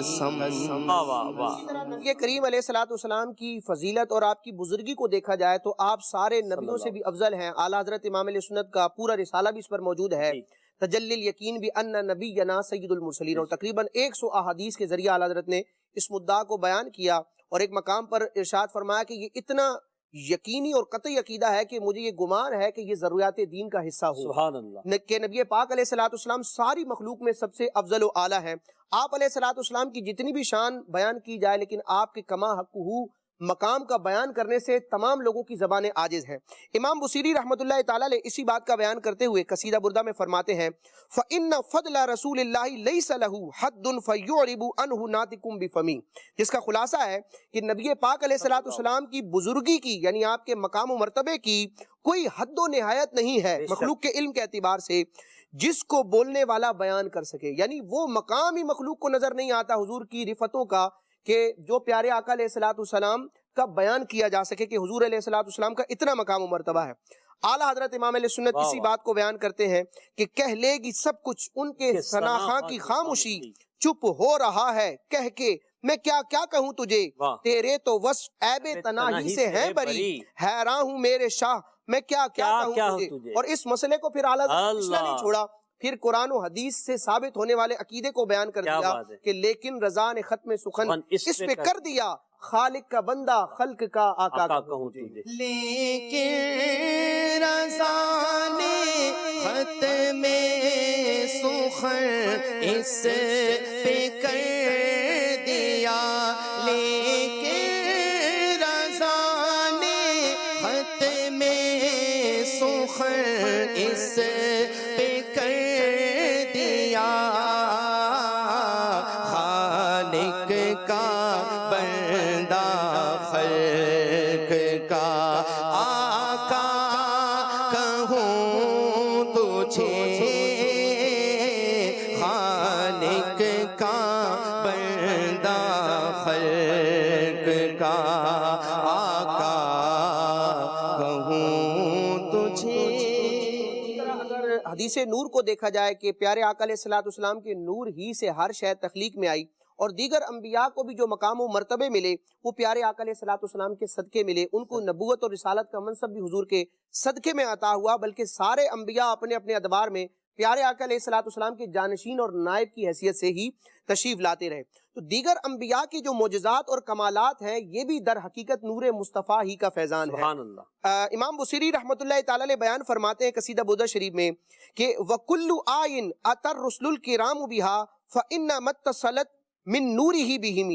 قسم واہ واہ واہ. نبی کریم علیہ الصلوۃ والسلام کی فضیلت اور آپ کی بزرگی کو دیکھا جائے تو آپ سارے نبیوں سے بھی افضل ہیں. اعلیٰ حضرت امام علیہ سنت کا پورا رسالہ بھی اس پر موجود ہے. تجلی الیقین بھی ان نبینا سید المرسلین، اور تقریباً 100 احادیث کے ذریعے اعلیٰ حضرت نے اس مدعا کو بیان کیا، اور ایک مقام پر ارشاد فرمایا کہ یہ اتنا یقینی اور قطعی عقیدہ ہے کہ مجھے یہ گمان ہے کہ یہ ضروریات دین کا حصہ ہو. سبحان اللہ. کہ نبی پاک علیہ الصلوۃ والسلام ساری مخلوق میں سب سے افضل و اعلیٰ ہیں. آپ علیہ الصلوۃ والسلام کی جتنی بھی شان بیان کی جائے، لیکن آپ کے کما حقہ مقام کا بیان کرنے سے تمام لوگوں کی زبانیں عاجز ہیں. امام بصیری رحمۃ اللہ تعالیٰ علیہ اسی بات کا بیان کرتے ہوئے قصیدہ بردہ میں فرماتے ہیں فَإِنَّ فَضْلَ رَسُولِ اللَّهِ لَيْسَ لَهُ حَدٌّ فَيُعْرِبُ عَنْهُ نَاطِقٌ بِفَمِهِ، جس کا خلاصہ ہے کہ نبی پاک علیہ الصلوۃ والسلام کی بزرگی کی، یعنی آپ کے مقام و مرتبے کی کوئی حد و نہایت نہیں ہے مخلوق کے علم کے اعتبار سے جس کو بولنے والا بیان کر سکے. یعنی وہ مقام ہی مخلوق کو نظر نہیں آتا حضور کی رفتوں کا کہ جو پیارے آقا علیہ الصلوۃ والسلام کا بیان کیا جا سکے کہ حضور علیہ الصلوۃ والسلام کا اتنا مقام و مرتبہ ہے. اعلیٰ حضرت امام علیہ سنت اسی بات کو بیان کرتے ہیں کہ کہہ لے گی سب کچھ ان کے ثناخواں کی خاموشی، چپ ہو رہا ہے کہہ کے میں کیا کیا کہوں تجھے، تیرے تو وصف عیب تناہی سے ہیں بری، حیراں ہوں میرے شاہ میں کیا کیا کہوں تجھے. اور اس مسئلے کو پھر اعلیٰ حضرت پچھلا نہیں چھوڑا، پھر قرآن و حدیث سے ثابت ہونے والے عقیدے کو بیان کر دیا کہ لیکن رضا نے ختم سخن اس پہ کر دیا، خالق کا بندہ خلق کا آقا کہوں تجھے. لیکن رضا نے ختم سخن اس پہ کر دیا، لیکن رضا نے ختم سخن اس پہ کر دیا، خالق کا بندہ خلق کا آقا کہوں تجھے، خالق کا بندہ خلق کا آقا کہوں تجھے. اگر حدیث نور کو دیکھا جائے کہ پیارے آقا علیہ الصلوۃ والسلام کے نور ہی سے ہر شے تخلیق میں آئی، اور دیگر انبیاء کو بھی جو مقام و مرتبے ملے وہ پیارے آقا علیہ الصلوۃ والسلام کے صدقے ملے. ان کو نبوت اور رسالت کا منصب بھی حضور کے صدقے میں عطا ہوا، بلکہ سارے انبیاء اپنے اپنے ادوار میں پیارے آقا علیہ الصلوۃ والسلام کے جانشین اور نائب کی حیثیت سے ہی تشریف لاتے رہے. تو دیگر انبیاء کی جو معجزات اور کمالات ہیں یہ بھی در حقیقت نور مصطفیٰ ہی کا فیضان ہے. سبحان اللہ. امام بصیری رحمۃ اللہ تعالیٰ علیہ بیان فرماتے ہیں قصیدہ بودہ شریف میں کہ وَكُلُّ آئٍ أَتَى الرُّسُلُ الْكِرَامُ بِهَا فَإِنَّ مَتَّصَلَتْ من نوری بہم،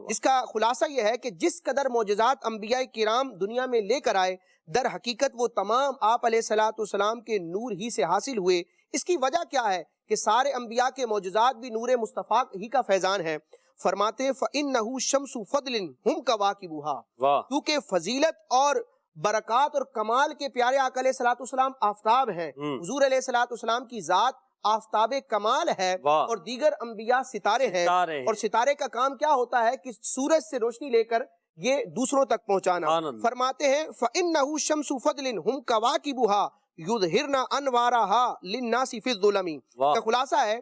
جس کا خلاصہ یہ ہے کہ جس قدر معجزات انبیاء کرام دنیا میں لے کر آئے در حقیقت وہ تمام آپ علیہ الصلوۃ والسلام کے نور ہی سے حاصل ہوئے. اس کی وجہ کیا ہے کہ سارے انبیاء کے معجزات بھی نور مصطفیٰ ہی کا فیضان ہے. فرماتے ہیں فَإِنَّهُ شَمْسُ فَضْلٍ هُمْ كَوَاكِبُهَا، کیونکہ فضیلت اور برکات اور کمال کے پیارے آقا علیہ الصلوۃ والسلام آفتاب ہیں. حضور علیہ الصلوۃ والسلام کی ذات آفتاب کمال ہے اور دیگر انبیاء ستارے ہیں، اور ستارے کا کام کیا ہوتا ہے کہ سورج سے روشنی لے کر یہ دوسروں تک پہنچانا. فرماتے ہیں فَإِنَّهُ شَمْسُ فَضْلٍ هُمْ كَوَاكِبُهَا يُظْهِرْنَ أَنْوَارَهَا لِلنَّاسِ فِي الظُّلَمِ. کا خلاصہ ہے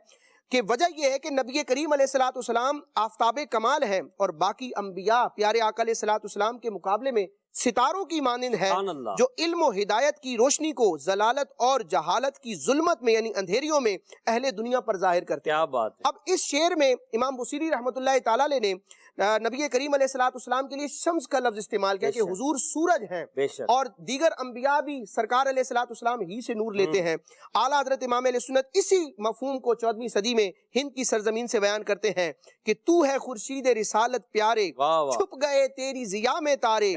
کہ وجہ یہ ہے کہ نبی کریم علیہ الصلوۃ والسلام آفتاب کمال ہیں اور باقی انبیاء پیارے آقا علیہ الصلوۃ والسلام کے مقابلے میں ستاروں کی مانند ہے جو علم و ہدایت کی روشنی کو ضلالت اور جہالت کی ظلمت میں یعنی اندھیریوں میں اہل دنیا پر ظاہر کرتے ہیں. کیا بات ہے. اب اس شعر میں امام بصیری رحمۃ اللہ تعالیٰ علیہ نے نبی کریم علیہ الصلوۃ والسلام کے لیے شمس کا لفظ استعمال کیا کہ حضور سورج ہیں اور دیگر انبیاء بھی سرکار علیہ الصلوۃ والسلام ہی سے نور لیتے ہیں. اعلیٰ حضرت امام علیہ سنت اسی مفہوم کو 14ویں صدی میں ہند کی سرزمین سے بیان کرتے ہیں کہ تو ہے خورشید رسالت پیارے، چھپ گئے تیری ضیاء میں تارے،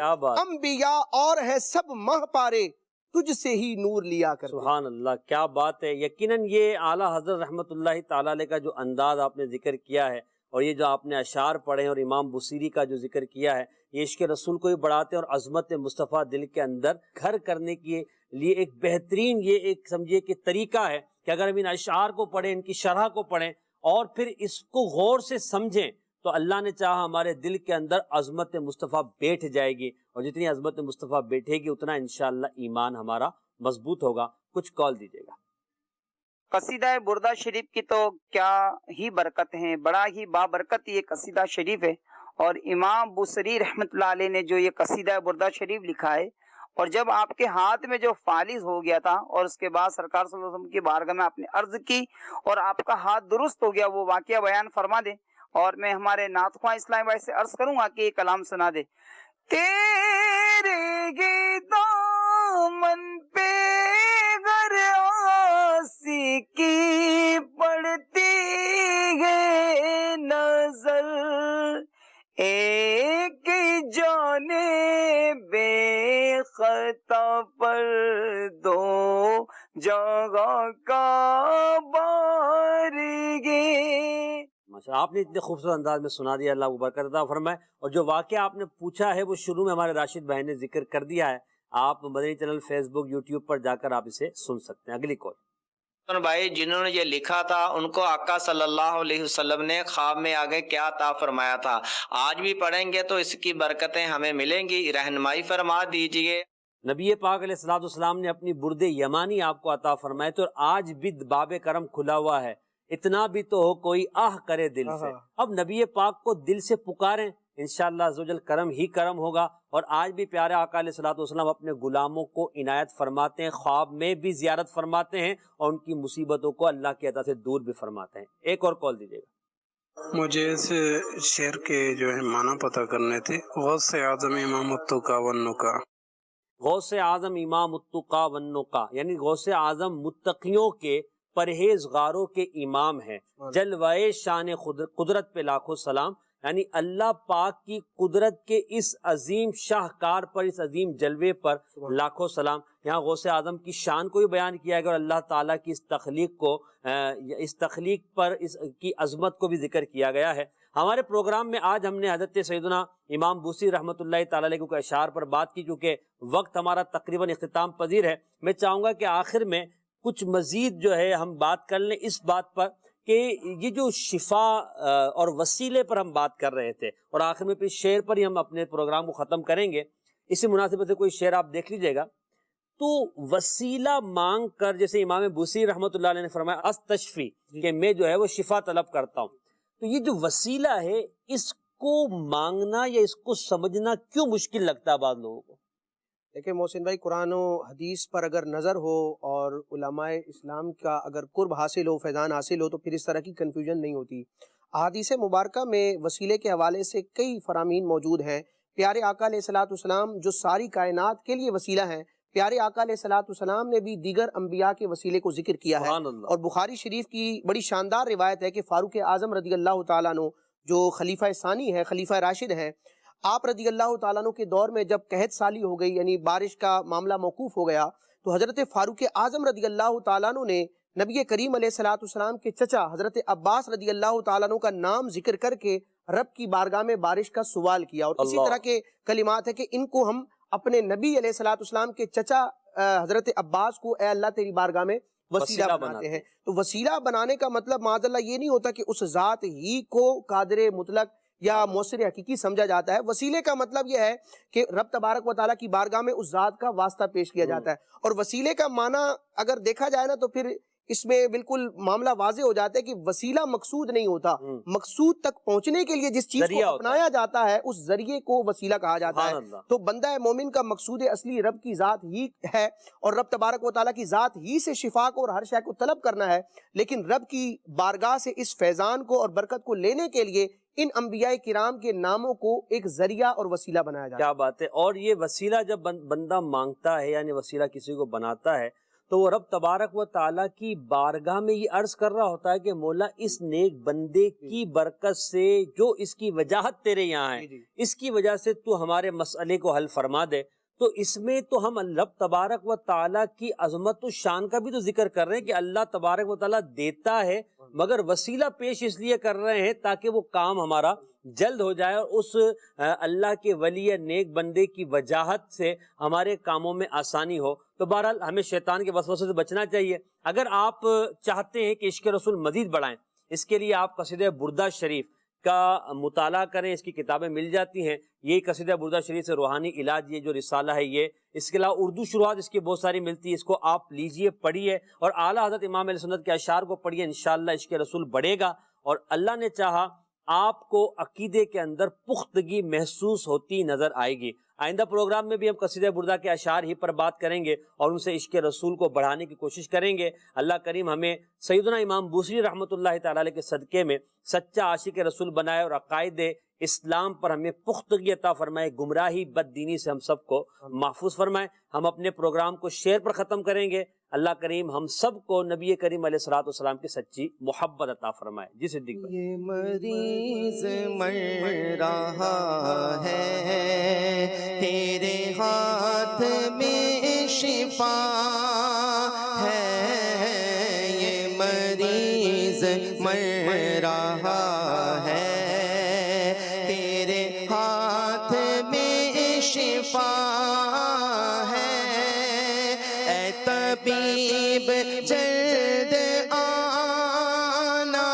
انبیاء اور ہے سب ماہ پارے، تجھ سے ہی نور لیا کر. سبحان اللہ، کیا بات ہے. یقیناً یہ اعلیٰ حضرت رحمۃ اللہ تعالیٰ علیہ کا جو انداز آپ نے ذکر کیا ہے اور یہ جو آپ نے اشعار پڑھے ہیں اور امام بصیری کا جو ذکر کیا ہے، یہ عشق رسول کو بھی بڑھاتے ہیں اور عظمت مصطفیٰ دل کے اندر گھر کرنے کے لیے ایک بہترین یہ ایک سمجھیے کہ طریقہ ہے کہ اگر ہم ان اشعار کو پڑھیں، ان کی شرح کو پڑھیں اور پھر اس کو غور سے سمجھیں تو اللہ نے چاہا ہمارے دل کے اندر عظمت مصطفیٰ بیٹھ جائے گی، اور جتنی عظمت مصطفیٰ بیٹھے گی اتنا انشاءاللہ ایمان ہمارا مضبوط ہوگا. کچھ کال دیجیے گا. قصیدہ بردہ شریف کی تو کیا ہی برکت ہیں، بڑا ہی بابرکت یہ قصیدہ شریف ہے، اور امام بوصری رحمۃ اللہ علیہ نے جو یہ قصیدہ بردہ شریف لکھا ہے، اور جب آپ کے ہاتھ میں جو فالج ہو گیا تھا اور اس کے بعد سرکار صلی اللہ علیہ وسلم کی بارگاہ میں آپ نے عرض کی اور آپ کا ہاتھ درست ہو گیا، وہ واقعہ بیان فرما دیں، اور میں ہمارے نعت خواں اسلامی بھائی سے عرض کروں گا کہ یہ کلام سنا دے۔ تیرے گے دامن پہ گر آسی کی پڑتی ہے نظر، ایک جانے بے خطا پر دو جگہ کا بار گے۔ ماشاء اللہ، آپ نے اتنے خوبصورت انداز میں سنا دیا، اللہ کو برکت عطا فرمائے۔ اور جو واقعہ آپ نے پوچھا ہے وہ شروع میں ہمارے راشد بھائی نے ذکر کر دیا ہے، آپ مدنی چینل فیس بک یوٹیوب پر جا کر آپ اسے سن سکتے ہیں۔ اگلی کال بھائی، جنہوں نے یہ لکھا تھا ان کو آقا صلی اللہ علیہ وسلم نے خواب میں آگے کیا عطا فرمایا تھا؟ آج بھی پڑھیں گے تو اس کی برکتیں ہمیں ملیں گی، رہنمائی فرما دیجئے۔ نبی پاک علیہ الصلوۃ والسلام نے اپنی برد یمانی آپ کو عطا فرمائے تو آج بھی باب کرم کھلا ہوا ہے، اتنا بھی تو ہو کوئی آہ کرے دل سے۔ اب نبی پاک کو دل سے پکاریں، انشاءاللہ عزوجل کرم ہی کرم ہوگا۔ اور آج بھی پیارے آقا علیہ الصلوۃ والسلام اپنے غلاموں کو عنایت فرماتے ہیں، خواب میں بھی زیارت فرماتے ہیں اور ان کی مصیبتوں کو اللہ کی عطا سے دور بھی فرماتے ہیں۔ ایک اور کال دیجیے گا۔ مجھے اس شعر کے جو ہے معنی پتہ کرنے تھے۔ غوث اعظم امام التقیٰ والنقیٰ، غوث اعظم امام التقیٰ والنقیٰ یعنی غوث اعظم متقیوں کے پرہیزگاروں کے امام ہیں، جلوائے شان قدرت پہ لاکھوں سلام، یعنی اللہ پاک کی قدرت کے اس عظیم شاہکار پر، اس عظیم جلوے پر لاکھوں سلام۔ یہاں غوث اعظم کی شان کو بھی بیان کیا گیا اور اللہ تعالیٰ کی اس تخلیق پر اس کی عظمت کو بھی ذکر کیا گیا ہے۔ ہمارے پروگرام میں آج ہم نے حضرت سیدنا امام بوصری رحمۃ اللہ تعالیٰ علیہ کے اشعار پر بات کی، کیونکہ وقت ہمارا تقریباً اختتام پذیر ہے۔ میں چاہوں گا کہ آخر میں کچھ مزید جو ہے ہم بات کر لیں اس بات پر کہ یہ جو شفا اور وسیلے پر ہم بات کر رہے تھے، اور آخر میں پھر شعر پر ہی ہم اپنے پروگرام کو ختم کریں گے۔ اسی مناسبت سے کوئی شعر آپ دیکھ لیجئے گا۔ تو وسیلہ مانگ کر، جیسے امام بوصری رحمۃ اللہ علیہ نے فرمایا استشفی، کہ میں جو ہے وہ شفا طلب کرتا ہوں، تو یہ جو وسیلہ ہے اس کو مانگنا یا اس کو سمجھنا کیوں مشکل لگتا ہے بعض لوگوں کو؟ دیکھیں محسن بھائی، قرآن و حدیث پر اگر نظر ہو اور علماء اسلام کا اگر قرب حاصل ہو، فیضان حاصل ہو، تو پھر اس طرح کی کنفیوژن نہیں ہوتی۔ احادیث مبارکہ میں وسیلے کے حوالے سے کئی فرامین موجود ہیں۔ پیارے آقا علیہ الصلوۃ والسلام جو ساری کائنات کے لیے وسیلہ ہیں، پیارے آقا علیہ الصلوۃ والسلام نے بھی دیگر انبیاء کے وسیلے کو ذکر کیا ہے۔ اور بخاری شریف کی بڑی شاندار روایت ہے کہ فاروق اعظم رضی اللہ تعالیٰ عنہ جو خلیفہ ثانی ہے، خلیفہ راشد ہیں، آپ رضی اللہ تعالیٰ عنہ کے دور میں جب قحط سالی ہو گئی، یعنی بارش کا معاملہ موقوف ہو گیا، تو حضرت فاروق اعظم رضی اللہ تعالیٰ عنہ نے نبی کریم علیہ الصلوۃ والسلام کے چچا حضرت عباس رضی اللہ تعالیٰ عنہ کا نام ذکر کر کے رب کی بارگاہ میں بارش کا سوال کیا۔ اور اسی طرح کے کلمات ہے کہ ان کو ہم اپنے نبی علیہ الصلوۃ والسلام کے چچا حضرت عباس کو اے اللہ تیری بارگاہ میں وسیلہ بناتے ہیں۔ تو وسیلہ بنانے کا مطلب معاذ اللہ یہ نہیں ہوتا کہ اس ذات ہی کو قادر مطلق یا موثر حقیقی سمجھا جاتا ہے۔ وسیلے کا مطلب یہ ہے کہ رب تبارک و تعالیٰ کی بارگاہ میں اس ذات کا واسطہ پیش کیا جاتا ہے۔ اور وسیلے کا معنی اگر دیکھا جائے نا تو پھر اس میں بالکل معاملہ واضح ہو جاتا ہے کہ وسیلہ مقصود نہیں ہوتا، مقصود تک پہنچنے کے لیے جس چیز کو اپنایا جاتا ہے اس ذریعے کو وسیلہ کہا جاتا ہے۔ تو بندہ مومن کا مقصود اصلی رب کی ذات ہی ہے، اور رب تبارک و تعالیٰ کی ذات ہی سے شفا کو اور ہر شے کو طلب کرنا ہے، لیکن رب کی بارگاہ سے اس فیضان کو اور برکت کو لینے کے لیے ان انبیاء کرام کے ناموں کو ایک ذریعہ اور وسیلہ بنایا جاتا ہے۔ کیا بات ہے۔ اور یہ وسیلہ جب بندہ مانگتا ہے، یعنی وسیلہ کسی کو بناتا ہے، تو وہ رب تبارک و تعالیٰ کی بارگاہ میں یہ عرض کر رہا ہوتا ہے کہ مولا اس نیک بندے کی برکت سے جو اس کی وجاہت تیرے یہاں ہے، اس کی وجہ سے تو ہمارے مسئلے کو حل فرما دے۔ تو اس میں تو ہم رب تبارک و تعالیٰ کی عظمت و شان کا بھی تو ذکر کر رہے ہیں کہ اللہ تبارک و تعالیٰ دیتا ہے، مگر وسیلہ پیش اس لیے کر رہے ہیں تاکہ وہ کام ہمارا جلد ہو جائے اور اس اللہ کے ولی نیک بندے کی وجاہت سے ہمارے کاموں میں آسانی ہو۔ تو بہرحال ہمیں شیطان کے وسوسے سے بچنا چاہیے۔ اگر آپ چاہتے ہیں کہ عشق رسول مزید بڑھائیں، اس کے لیے آپ قصیدہ بردہ شریف کا مطالعہ کریں، اس کی کتابیں مل جاتی ہیں. یہ قصیدہ بردہ شریف سے روحانی علاج، یہ جو رسالہ ہے یہ، اس کے علاوہ اردو شروحات اس کی بہت ساری ملتی ہے. اس کو آپ لیجئے، پڑھیے اور اعلیٰ حضرت امام علیہ سنت کے اشعار کو پڑھیے. انشاءاللہ عشق رسول بڑھے گا اور اللہ نے چاہا آپ کو عقیدے کے اندر پختگی محسوس ہوتی نظر آئے گی. آئندہ پروگرام میں بھی ہم قصیدہ بردہ کے اشعار ہی پر بات کریں گے اور ان سے عشق رسول کو بڑھانے کی کوشش کریں گے. اللہ کریم ہمیں سیدنا امام بوصیری رحمۃ اللہ تعالی علیہ کے صدقے میں سچا عاشق رسول بنائے اور عقائد اسلام پر ہمیں پختگی عطا فرمائے، گمراہی بد دینی سے ہم سب کو محفوظ فرمائے. ہم اپنے پروگرام کو شیئر پر ختم کریں گے. اللہ کریم ہم سب کو نبی کریم علیہ الصلوۃ والسلام کی سچی محبت عطا فرمائے. جی صدیق بھائی. یہ مریض مر رہا ہے، تیرے ہاتھ میں شفا ہے. یہ مریض مر رہا ہے، تیرے ہاتھ میں شفا ہے. اے طبیب جلد آنا،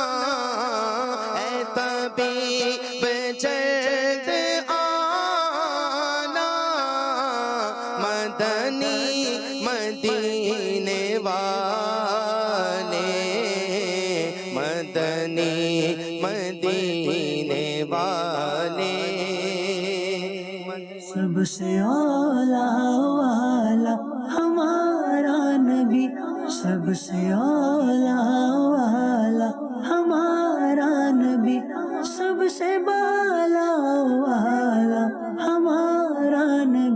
اے طبیب جلد آنا. مدنی مدینے والے، مدنی مدینے والے. سب سے اولا والا ہمارا نبی، سب سے اولا والا ہمارا نبی، سب سے بالا والا